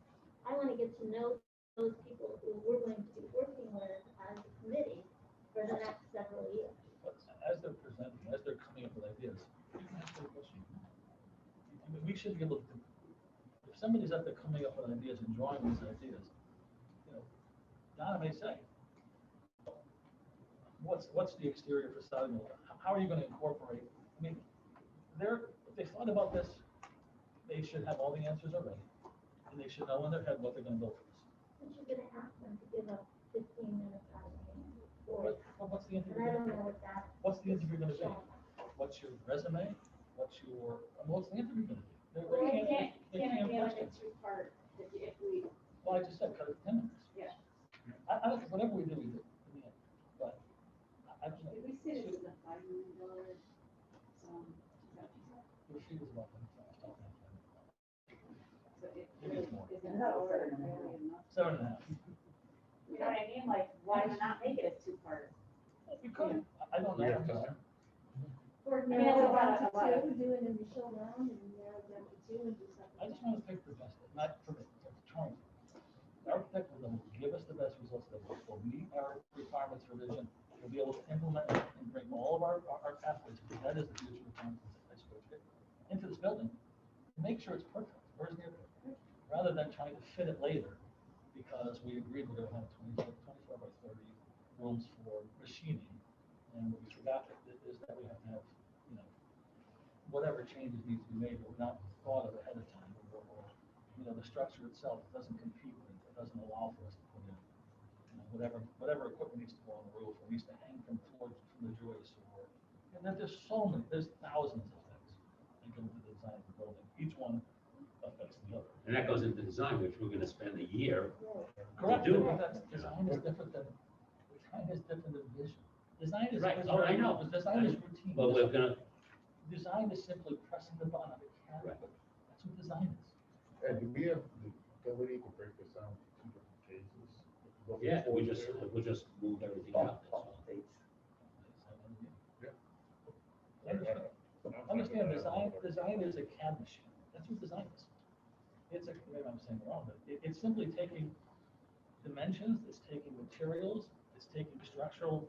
I want to get to know those people who we're going to be working with as a committee for the next several years. But as they're presenting, as they're coming up with ideas, you can ask them a question. I mean, we should be able to, if somebody's up there coming up with ideas and drawing these ideas, Donna may say, what's the exterior facade? How are you going to incorporate? I mean, if they thought about this, they should have all the answers already, and they should know in their head what they're going to build for us. But you're going to ask them to give up 15 minutes out of the interview. But what's the interview? And I don't know what that. What's the interview going to be? What's your resume? What's the interview going to be? Well, They can't can't it be like question. a two-part, if we, Well, I just said, cut it to 10 minutes. yeah. I don't, whatever we do in the end, but I don't know. If we say this is a $5 million, is that what you said? The fee was about So it Maybe it's more. is an hour really enough? 7.5. You know what I mean? Like, why not make it a two-part? We could. I don't know. We have time. Or I mean, narrow it's down a lot to of- two, do an initial round and narrow down to two and do something. I just want to pick the best, not for me, for trying. The architect will give us the best results that will meet our requirements for vision. We'll be able to implement it and bring all of our pathways, because that is the future requirements of high school education, into this building. Make sure it's perfect, where's near perfect, rather than trying to fit it later, because we agreed we're gonna have 24 by 30 rooms for machining. And what we forgot is that we have to have, whatever changes need to be made, but not thought of ahead of time, or the structure itself doesn't compete with it, doesn't allow for us to put in, whatever equipment needs to go on the roof, or needs to hang from the joists, and there's thousands of things that go into the design of the building. Each one affects the other. And that goes into design, which we're gonna spend a year. Correct. do. Design is different than vision. Design is. Right. Oh, I know. Design is routine. But we're gonna, Design is simply pressing the button on the camera. Right. That's what design is. And do we have the ability to break this down into 2 different phases? yeah, we'll just move everything out. That's all. Understand, design is a CAD machine. That's what design is. Maybe I'm saying it wrong, but it's simply taking dimensions, it's taking materials, it's taking structural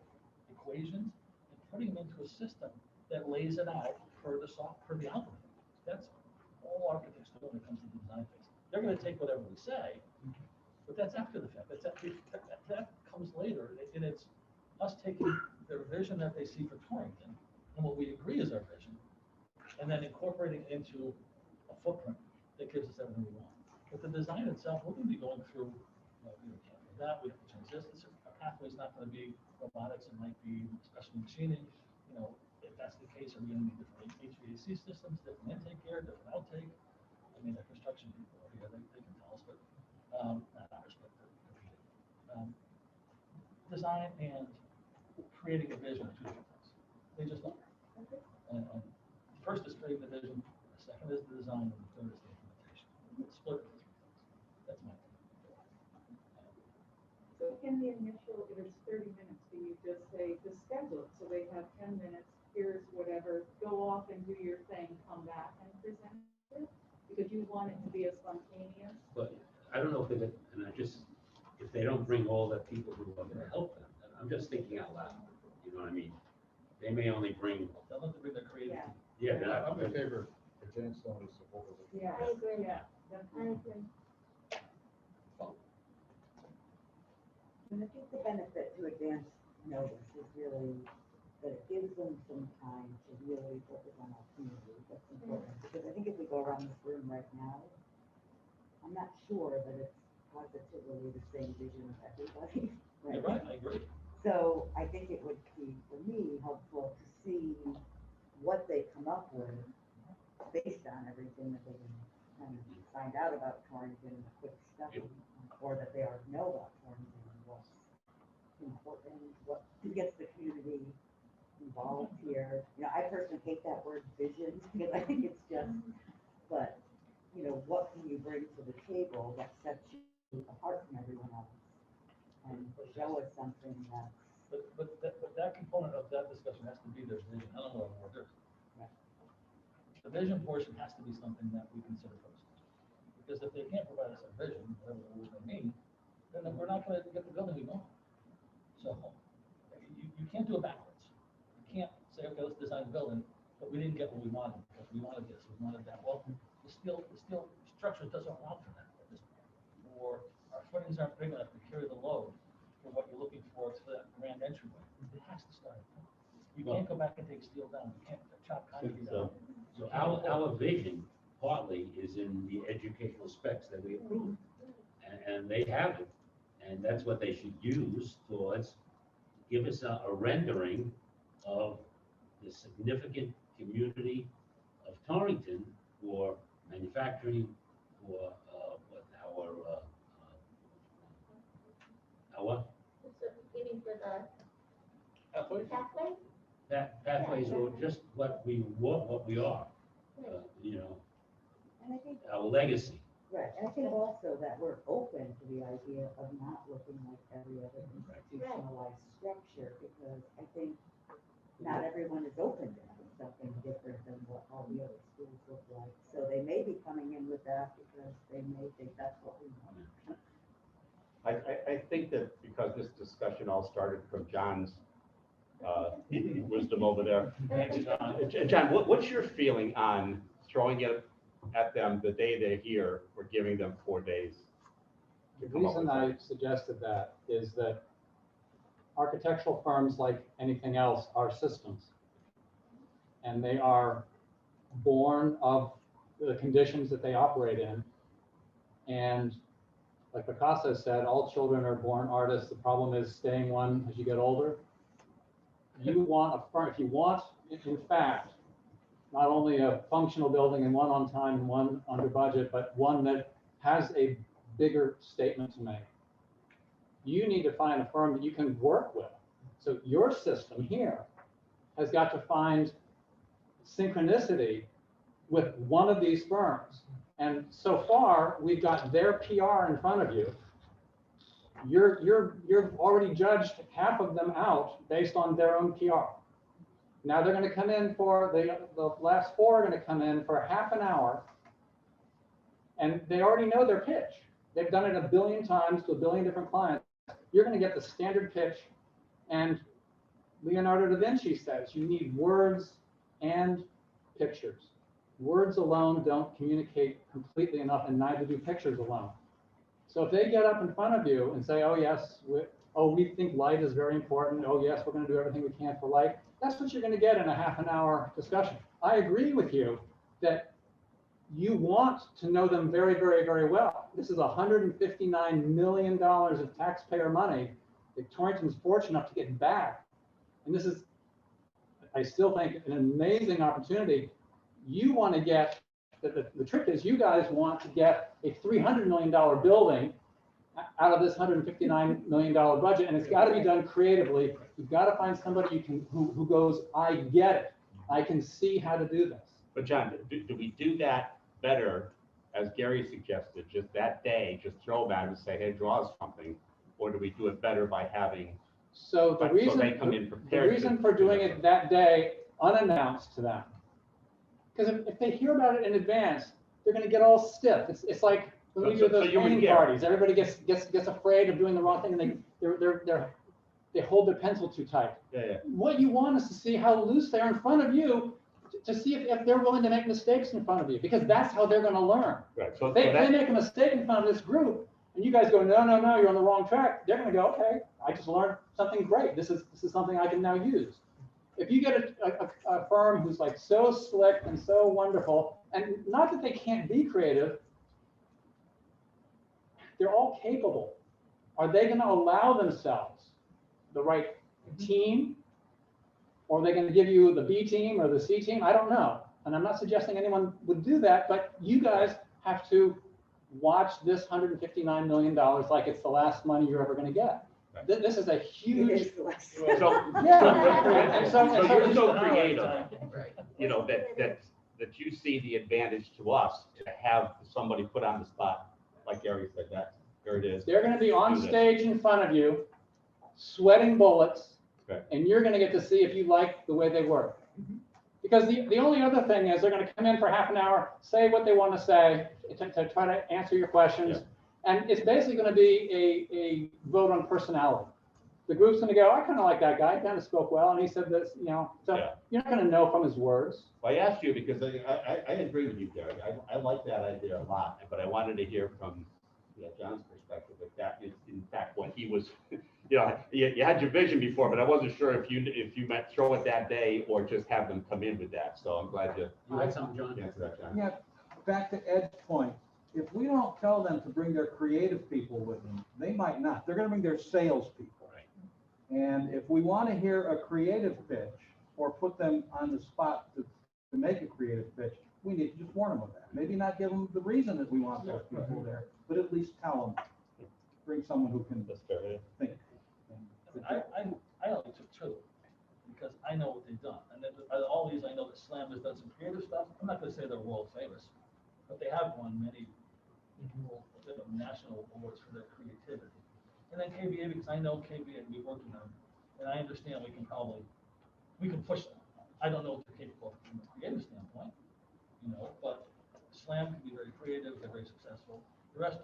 equations, and putting them into a system that lays it out per the algorithm. That's all architects do when it comes to the design phase. They're gonna take whatever we say, But that's after the fact, that comes later, and it's us taking their vision that they see for Torrington, and what we agree is our vision, and then incorporating it into a footprint that gives us everything we want. But the design itself, we're gonna be going through, that, we have to change this, our pathway's not gonna be robotics, it might be special machining, if that's the case, are we gonna need different HVAC systems, different intake air, different outtake? I mean, the construction people are here, they can tell us, but, not ours, but they're competing. Design and creating a vision are two different things. They just are. And first is creating the vision, the second is the design, and the third is the implementation. Split into three things. That's my opinion. So in the initial, if it's 30 minutes, do you just say, just schedule it, so they have 10 minutes, here's whatever, go off and do your thing, come back and present it? Because you want it to be a spontaneous? But I don't know if it, and if they don't bring all the people who are gonna help them, I'm just thinking out loud, you know what I mean? They may only bring, They'll have to bring their creative. yeah, they're not- I'm in favor of advanced notice of what we're looking Yeah. I agree. Yeah. I agree. And I think the benefit to advance notice is really that it gives them some time to really focus on our community. That's important, because I think if we go around this room right now, I'm not sure that it's positively the same vision of everybody. You're right, I agree. So I think it would be, for me, helpful to see what they come up with based on everything that they can kind of find out about Torrington in a quick study, or that they already know about Torrington and what's important, what gets the community involved here. I personally hate that word vision, because I think it's just, but, what can you bring to the table that sets you apart from everyone else? And show us something that. But that component of that discussion has to be their vision. I don't know what more there is. Right. The vision portion has to be something that we consider first. Because if they can't provide us a vision, whatever the rules may mean, then we're not gonna get the building we want. So, you can't do it backwards. You can't say, okay, let's design the building, but we didn't get what we wanted, because we wanted this, we wanted that. Well, the steel structure doesn't allow for that at this point. Or our footings aren't big enough to carry the load for what you're looking for that grand entryway. It has to start. You can't go back and take steel down, you can't chop concrete down. so our vision partly is in the educational specs that we approved. And they have it, and that's what they should use towards, give us a rendering of the significant community of Torrington for manufacturing, for our So you mean for the Pathways? pathway? pathways, or just what we are, And I think, our legacy. right, and I think also that we're open to the idea of not looking like every other institutionalized structure, because I think not everyone is open to having something different than what all the other schools look like. So they may be coming in with that because they may think that's what we want. I think that because this discussion all started from John's wisdom over there. Thanks, John. John, what's your feeling on throwing it at them the day they're here, or giving them 4 days? The to come up reason with I something? suggested that is that architectural firms, like anything else, are systems. And they are born of the conditions that they operate in. And like Picasso said, all children are born artists. The problem is staying one as you get older. You want a firm, if you want, in fact, not only a functional building and one on time and one under budget, but one that has a bigger statement to make. You need to find a firm that you can work with. So your system here has got to find synchronicity with one of these firms. And so far, we've got their PR in front of you. You've already judged half of them out based on their own PR. Now they're going to come in for, the last 4 are going to come in for half an hour, and they already know their pitch. They've done it a billion times to a billion different clients. You're going to get the standard pitch, and Leonardo da Vinci says you need words and pictures. Words alone don't communicate completely enough, and neither do pictures alone. So if they get up in front of you and say, oh, yes, we think light is very important. Oh, yes, we're going to do everything we can for light. That's what you're going to get in a half an hour discussion. I agree with you that you want to know them very, very, very well. This is $159 million of taxpayer money that Torrington's fortunate enough to get back. And this is, I still think, an amazing opportunity. You want to get, the trick is you guys want to get a $300 million building out of this $159 million budget, and it's got to be done creatively. You've got to find somebody you can who goes, I get it. I can see how to do this. But John, do we do that better, as Gary suggested, just that day, just throw them at him and say, hey, draw us something? Or do we do it better by having, So the reason, they come in prepared? the reason for doing it that day, unannounced to them, because if they hear about it in advance, they're going to get all stiff. It's like when we do those painting parties, everybody gets afraid of doing the wrong thing, and they hold their pencil too tight. Yeah. What you want is to see how loose they are in front of you, to see if they're willing to make mistakes in front of you, because that's how they're going to learn. Right. So If they make a mistake in front of this group, and you guys go, no, you're on the wrong track, they're going to go, okay, I just learned something great. This is something I can now use. If you get a firm who's like so slick and so wonderful, and not that they can't be creative, they're all capable. Are they going to allow themselves the right team? Or are they going to give you the B team or the C team? I don't know. And I'm not suggesting anyone would do that, but you guys have to watch this $159 million like it's the last money you're ever going to get. Right. This is a It huge. is less. So, Yeah. and so you're so creative, you know, that you see the advantage to us to have somebody put on the spot, like Gary said, that there it is. They're going to be on Do this. stage in front of you, sweating bullets, Okay. and you're going to get to see if you like the way they work. Because the only other thing is they're going to come in for half an hour, say what they want to say, to try to answer your questions. And it's basically going to be a vote on personality. The group's going to go, I kind of like that guy, he kind of spoke well, and he said this, you know, so you're not going to know from his words. Well, I asked you because I agree with you, Gary. I like that idea a lot, but I wanted to hear from John's perspective if that is in fact what he was, you had your vision before, but I wasn't sure if you meant throw it that day or just have them come in with that. So I'm glad you had something, John? answered that, John. Yeah, back to Ed's point, if we don't tell them to bring their creative people with them, they might not. They're gonna bring their sales people. Right. And if we want to hear a creative pitch or put them on the spot to make a creative pitch, we need to just warn them of that. Maybe not give them the reason that we want those people there, but at least tell them, bring someone who can That's fair, yeah. think. I like it too, because I know what they've done. And then all these, I know that Slam has done some creative stuff. I'm not gonna say they're world famous, but they have won many national awards for their creativity. And then KBA, because I know KBA, we worked with them, and I understand we can push them. I don't know what they're capable of from a creative standpoint, but Slam can be very creative, they're very successful. The rest,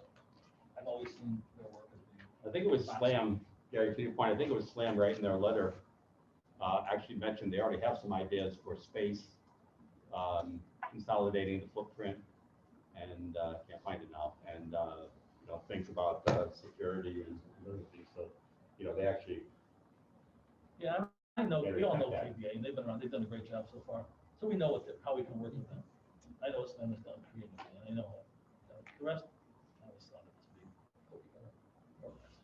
I've always seen their work as being. I think it was Slam, Gary, to your point, I think it was Slam right in their letter, actually mentioned they already have some ideas for space, consolidating the footprint, and can't find it now, and things about security and other things. So, they actually. Yeah, I know, Yeah, we all know okay. KBA, and they've been around, they've done a great job so far. So we know how we can work with them. I know Slam has done creatively, and I know the rest, I always thought it was being put together, more or less.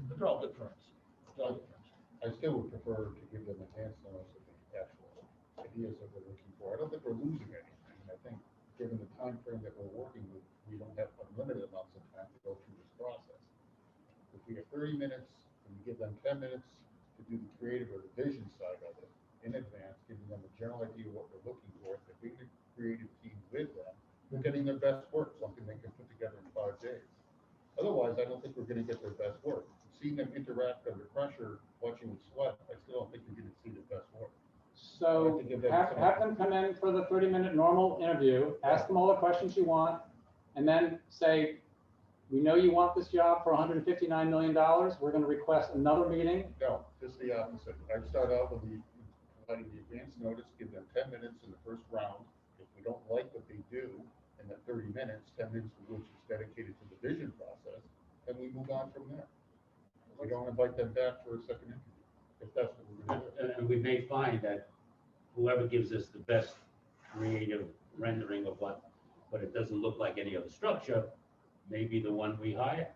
But they're all good firms. They're all good firms. I still would prefer to give them a chance to know some of the actual ideas that we're looking for. I don't think we're losing anything. I think, given the time frame that we're working with, we don't have unlimited amounts of time to go through this process. If we have 30 minutes, and we give them 10 minutes to do the creative or the vision side of it in advance, giving them a general idea of what we're looking for, if we the creative team with them, we're getting their best work, something they can put together in 5 days. Otherwise, I don't think we're gonna get their best work. Seeing them interact under pressure, watching them sweat, I still don't think you're gonna see their best work. So I have to give them have them come in for the 30-minute normal interview, ask them all the questions you want, and then say, we know you want this job for $159 million. We're going to request another meeting. No, just the opposite. I start out with providing the advance notice, give them 10 minutes in the first round. If we don't like what they do in that 30 minutes, 10 minutes of which is dedicated to the vision process, and we move on from there. We don't invite them back for a second interview, if that's what we're gonna do. And we may find that whoever gives us the best creative rendering of what, but it doesn't look like any other structure, may be the one we hire.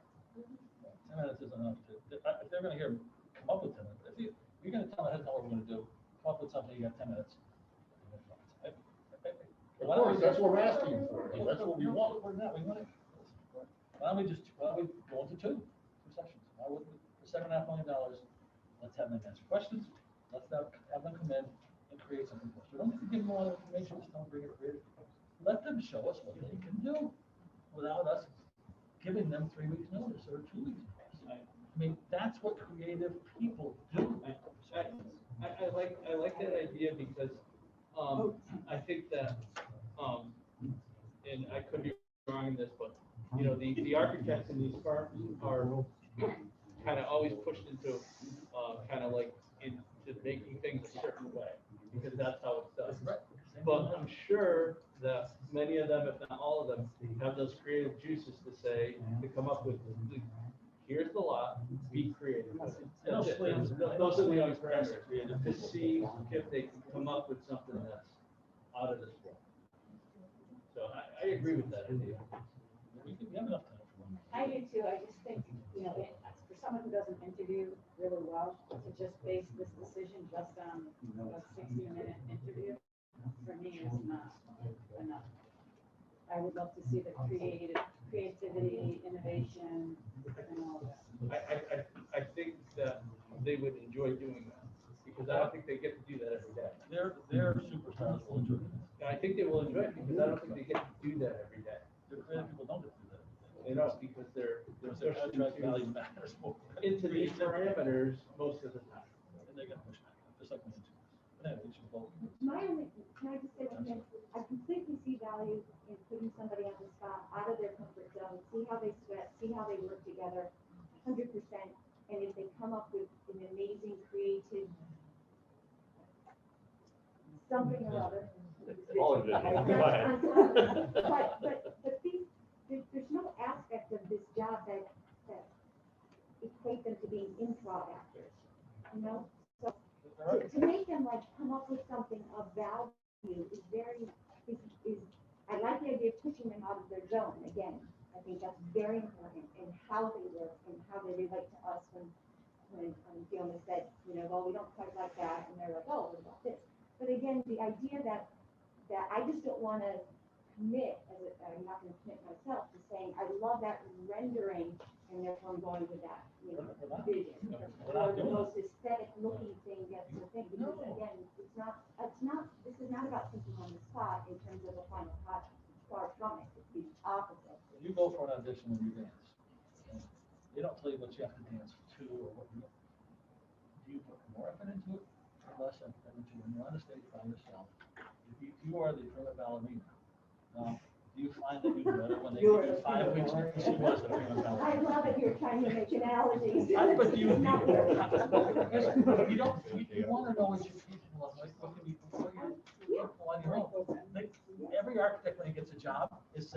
10 minutes is enough to, if they're gonna come up with 10 minutes, if you're gonna tell ahead of time what we're gonna do, come up with something, you got 10 minutes. Of course, that's what we're asking for, that's what we want. We're not, we want it. Why don't we go into two sessions? Why wouldn't we, for $7.5 million, let's have them answer questions, let's have them come in and create something for us. We don't need to give them a lot of information, just don't bring it creative. Let them show us what they can do without us giving them 3 weeks notice or 2 weeks notice. I mean, that's what creative people do. I like that idea because, I think that, and I could be wrong in this, but, you know, the architects in these firms are kind of always pushed into, kind of like into making things a certain way, because that's how it's done. But I'm sure that many of them, if not all of them, have those creative juices to come up with, here's the lot, be creative. Those are the young parameters, to see if they can come up with something that's out of this world. So I agree with that idea. We have enough time for one. I do too, I just think, you know, for someone who doesn't interview really well, to just base this decision just on a 60-minute interview, for me is not enough. I would love to see the creativity, innovation, and all that. I think that they would enjoy doing that, because I don't think they get to do that every day. Their superstars will enjoy it. And I think they will enjoy it, because I don't think they get to do that every day. The creative people don't get to do that. They don't, because they're Their contract value matters more. into these parameters most of the time. And they get pushed back, just like we do. But anyway, we should vote. My only, can I just say one thing? I completely see value in putting somebody on the spot, out of their comfort zone, see how they sweat, see how they work together, 100%. And if they come up with an amazing creative something or other. All of it. Go ahead. But these, there's no aspect of this job that equate them to being improv actors, you know? So to make them like come up with something of value is I like the idea of pushing them out of their zone. Again, I think that's very important in how they work and how they relate to us when Fiona said, you know, well, we don't quite like that, and they're like, oh, what about this? But again, the idea that I just don't want to commit, I'm not going to commit myself to saying, I love that rendering, and therefore I'm going with that, you know, vision. Or the most aesthetic looking thing gets the thing, because again, this is not about thinking on the spot in terms of a final product. Far from it, it's the opposite. You go for an audition when you dance. And they don't tell you what you have to dance to or what you, do you put more effort into it or less effort into it? When you're on the stage by yourself, if you are the prima ballerina. Do you find that you do better when they give you 5 weeks to she was the prima ballerina? I love it, you're trying to make analogies. But you don't, you want to know what you're capable of, like, what can you before you're capable on your own. Like, every architect, when he gets a job, is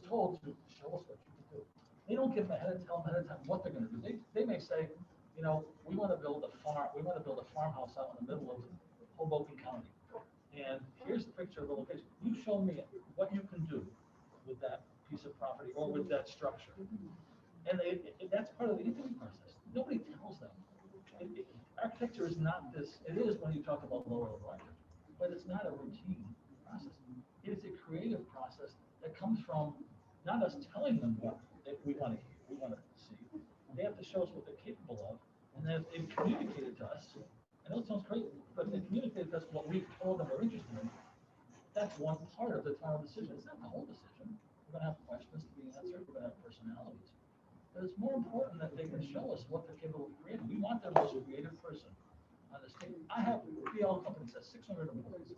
told to show us what you can do. They don't give them tell them ahead of time what they're gonna do. They may say, you know, we want to build a farmhouse out in the middle of Hoboken County. And here's the picture of the location. You show me what you can do with that piece of property or with that structure. And that's part of the interview process. Nobody tells them. Architecture is not this, it is when you talk about lower level architecture, but it's not a routine process. It is a creative process that comes from not us telling them what we want to see. They have to show us what they're capable of. And then if they've communicated to us, I know it sounds crazy, but they communicated to us what we've told them we're interested in. That's one part of the final decision. It's not the whole decision. We're going to have questions to be answered. We're going to have personalities. But it's more important that they can show us what they're capable of creating. We want their most creative person on the stage. I have a PL company that says 600 employees.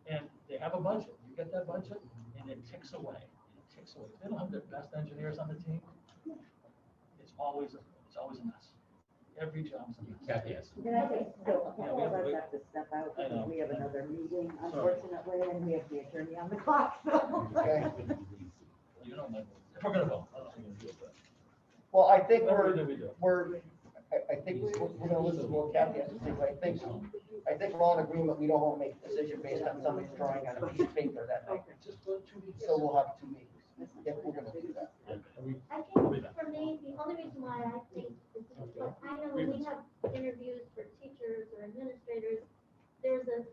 And they have a budget. You get that budget, and it ticks away. It ticks away. If they don't have their best engineers on the team, it's always a mess. Every job's a mess. Kathy has. Can I just, so, Yeah, all of us have to step out, I know. because we have another meeting, unfortunately, and we have the attorney on the clock, so. Okay. You know, if we're gonna vote, I don't think we're gonna do it, but Well, I think Whatever we're, do we do? I think we're gonna listen to what Kathy has to say, but I think we're all in agreement, we don't wanna make a decision based on somebody's drawing on a piece of paper that night. So we'll have 2 meetings, if we're gonna do that. I think for me, the only reason why I think is because I know when we have interviews for teachers or administrators, there's a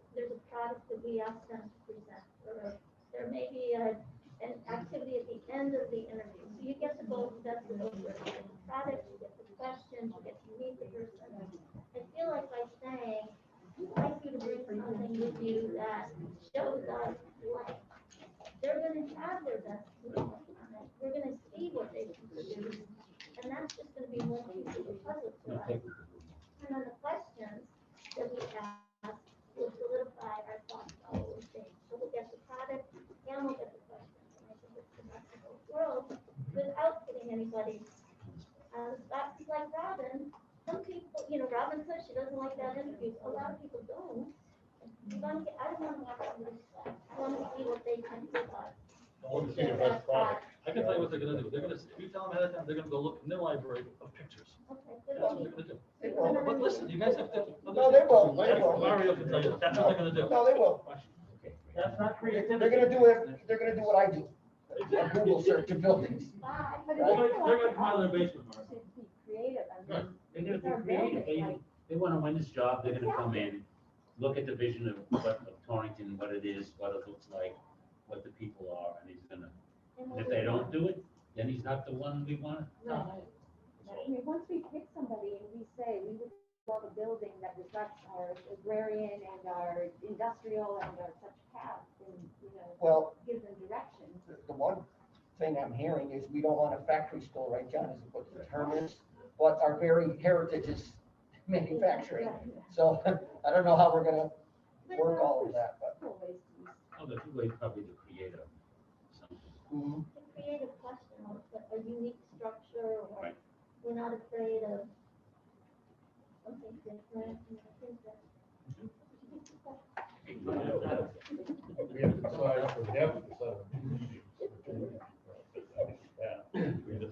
product that we ask them to present, or there may be an activity at the end of the interview. So you get to go, that's the product, you get the questions, you get to meet the person. I feel like by saying, we'd like you to bring something with you that shows us blank. They're gonna have their best on it. We're gonna see what they can produce, and that's just gonna be one piece of the puzzle to us. And then the questions that we ask will solidify our thoughts about what we think. So we'll get the product and we'll get the questions. And I think it's the best of both worlds without putting anybody on the spot. Because like Robin, some people, Robin says she doesn't like that interview. A lot of people don't. I don't want to watch somebody's stuff. I want to see what they can give us. I want to see your best product. I can tell you what they're gonna do. They're gonna, if you tell them ahead of time, they're gonna go look in their library of pictures. Okay, That's but what they're gonna do. They will. But listen, you guys have to. No, they will, they will. Mario can tell you, that's what they're gonna do. No, they will. That's not They're creativity. gonna do it, they're gonna do what I do. A Google search of buildings. bye. But They're gonna come out of their basement, Mario. To be creative, I Right. mean, They're gonna it's our be creative, building, they wanna win this job, they're gonna come in, look at the vision of Torrington, what it is, what it looks like, what the people are, and he's gonna, and if they don't do it, then he's not the one we want. Right. I mean, once we pick somebody and we say, we would love a building that reflects our agrarian and our industrial and our such paths, and, Well, give them direction. the one thing I'm hearing is we don't want a factory store, right, John, is what the term is? But our very heritage is manufacturing. So I don't know how we're gonna work all of that, but. Several ways to use Oh, the way probably the creator, something. Mhm. To create a question, or a unique structure, or Right. we're not afraid of something different. And I think that. We have to decide, we have to decide.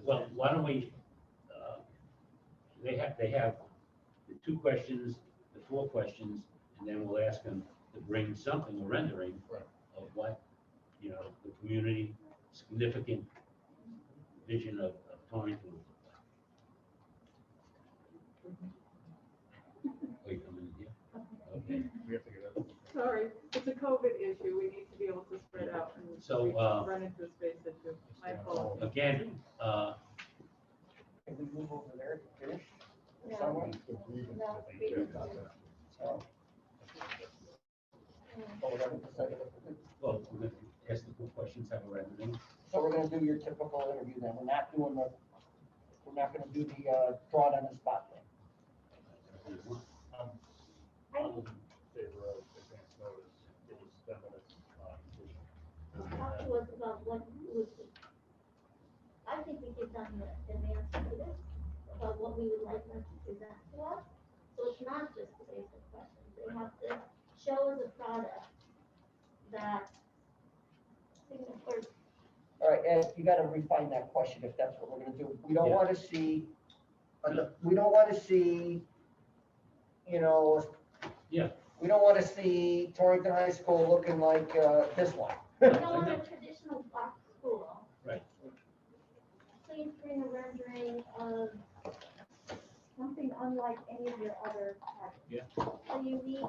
Well, why don't we, they have the 2 questions, the 4 questions, and then we'll ask them to bring something, a rendering Right. of what, the community significant vision of Torrington would look like. Are you coming in here? Okay. We have to get it. Sorry, it's a COVID issue. We need to be able to spread out and So, run into a space issue. My fault. again, Can we move over there to finish? No. Somewhere? So. Oh, we haven't decided what to do. well, we're gonna ask the 4 questions, have a rendering. So we're gonna do your typical interview then, we're not gonna do the, draw it on the spot thing. I'm in favor of advance notice, give us 10 minutes. Talk to us about what you would, I think we give them the advance notice about what we would like them to present to us. So it's not just the basic questions, they have to show us a product that signifers. All right, Ed, you gotta refine that question if that's what we're gonna do. We don't Yeah. wanna see, we don't wanna see, Yeah. we don't wanna see Torrington High School looking like, this one. We don't want a traditional block school. Right. Please bring a rendering of something unlike any of your other projects. a unique.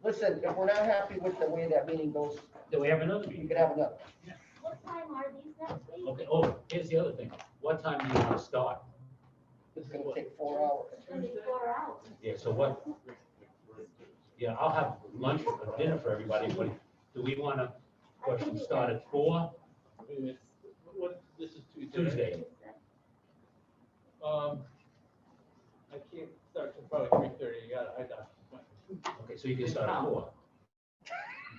Listen, if we're not happy with the way that meeting goes, Do we have another you meeting? could have another. What time are these next week? Okay, oh, here's the other thing. What time do you want to start? It's gonna take 4 hours. It's gonna be 4 hours. Yeah, so what? Yeah, I'll have lunch or dinner for everybody, but do we want to, question start at 4? This is Tuesday. Tuesday. I can't start till probably 3:30, I got. Okay, so you can start at 4.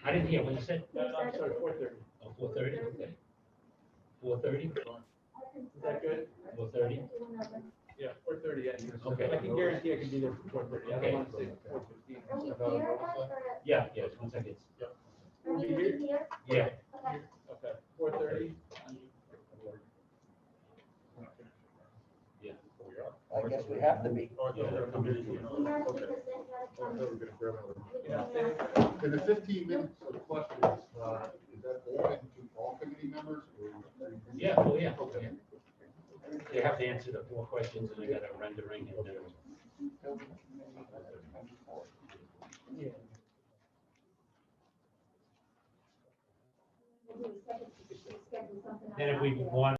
I didn't hear what you said. I'm sorry, 4:30. Oh, 4:30, okay. 4:30? Is that good? 4:30? Yeah, 4:30, yeah. Okay. I can guarantee I can be there for 4:30. I Okay. don't want to say 4:15. Are we here, or Yeah, yes, 1 second. are we gonna be here? Yeah, Okay. Okay, 4:30. yeah. I guess we have to be. Oh, I thought we were gonna come in here. Yes, Okay. because they've got I thought to we were gonna grab another. come. In the 15 minutes of questions, is that open to all committee members or? Yeah, oh, yeah. Okay. They have to answer the 4 questions and they got a rendering and then. Building committee, 24. We'll do a second, schedule something. And if we out there. want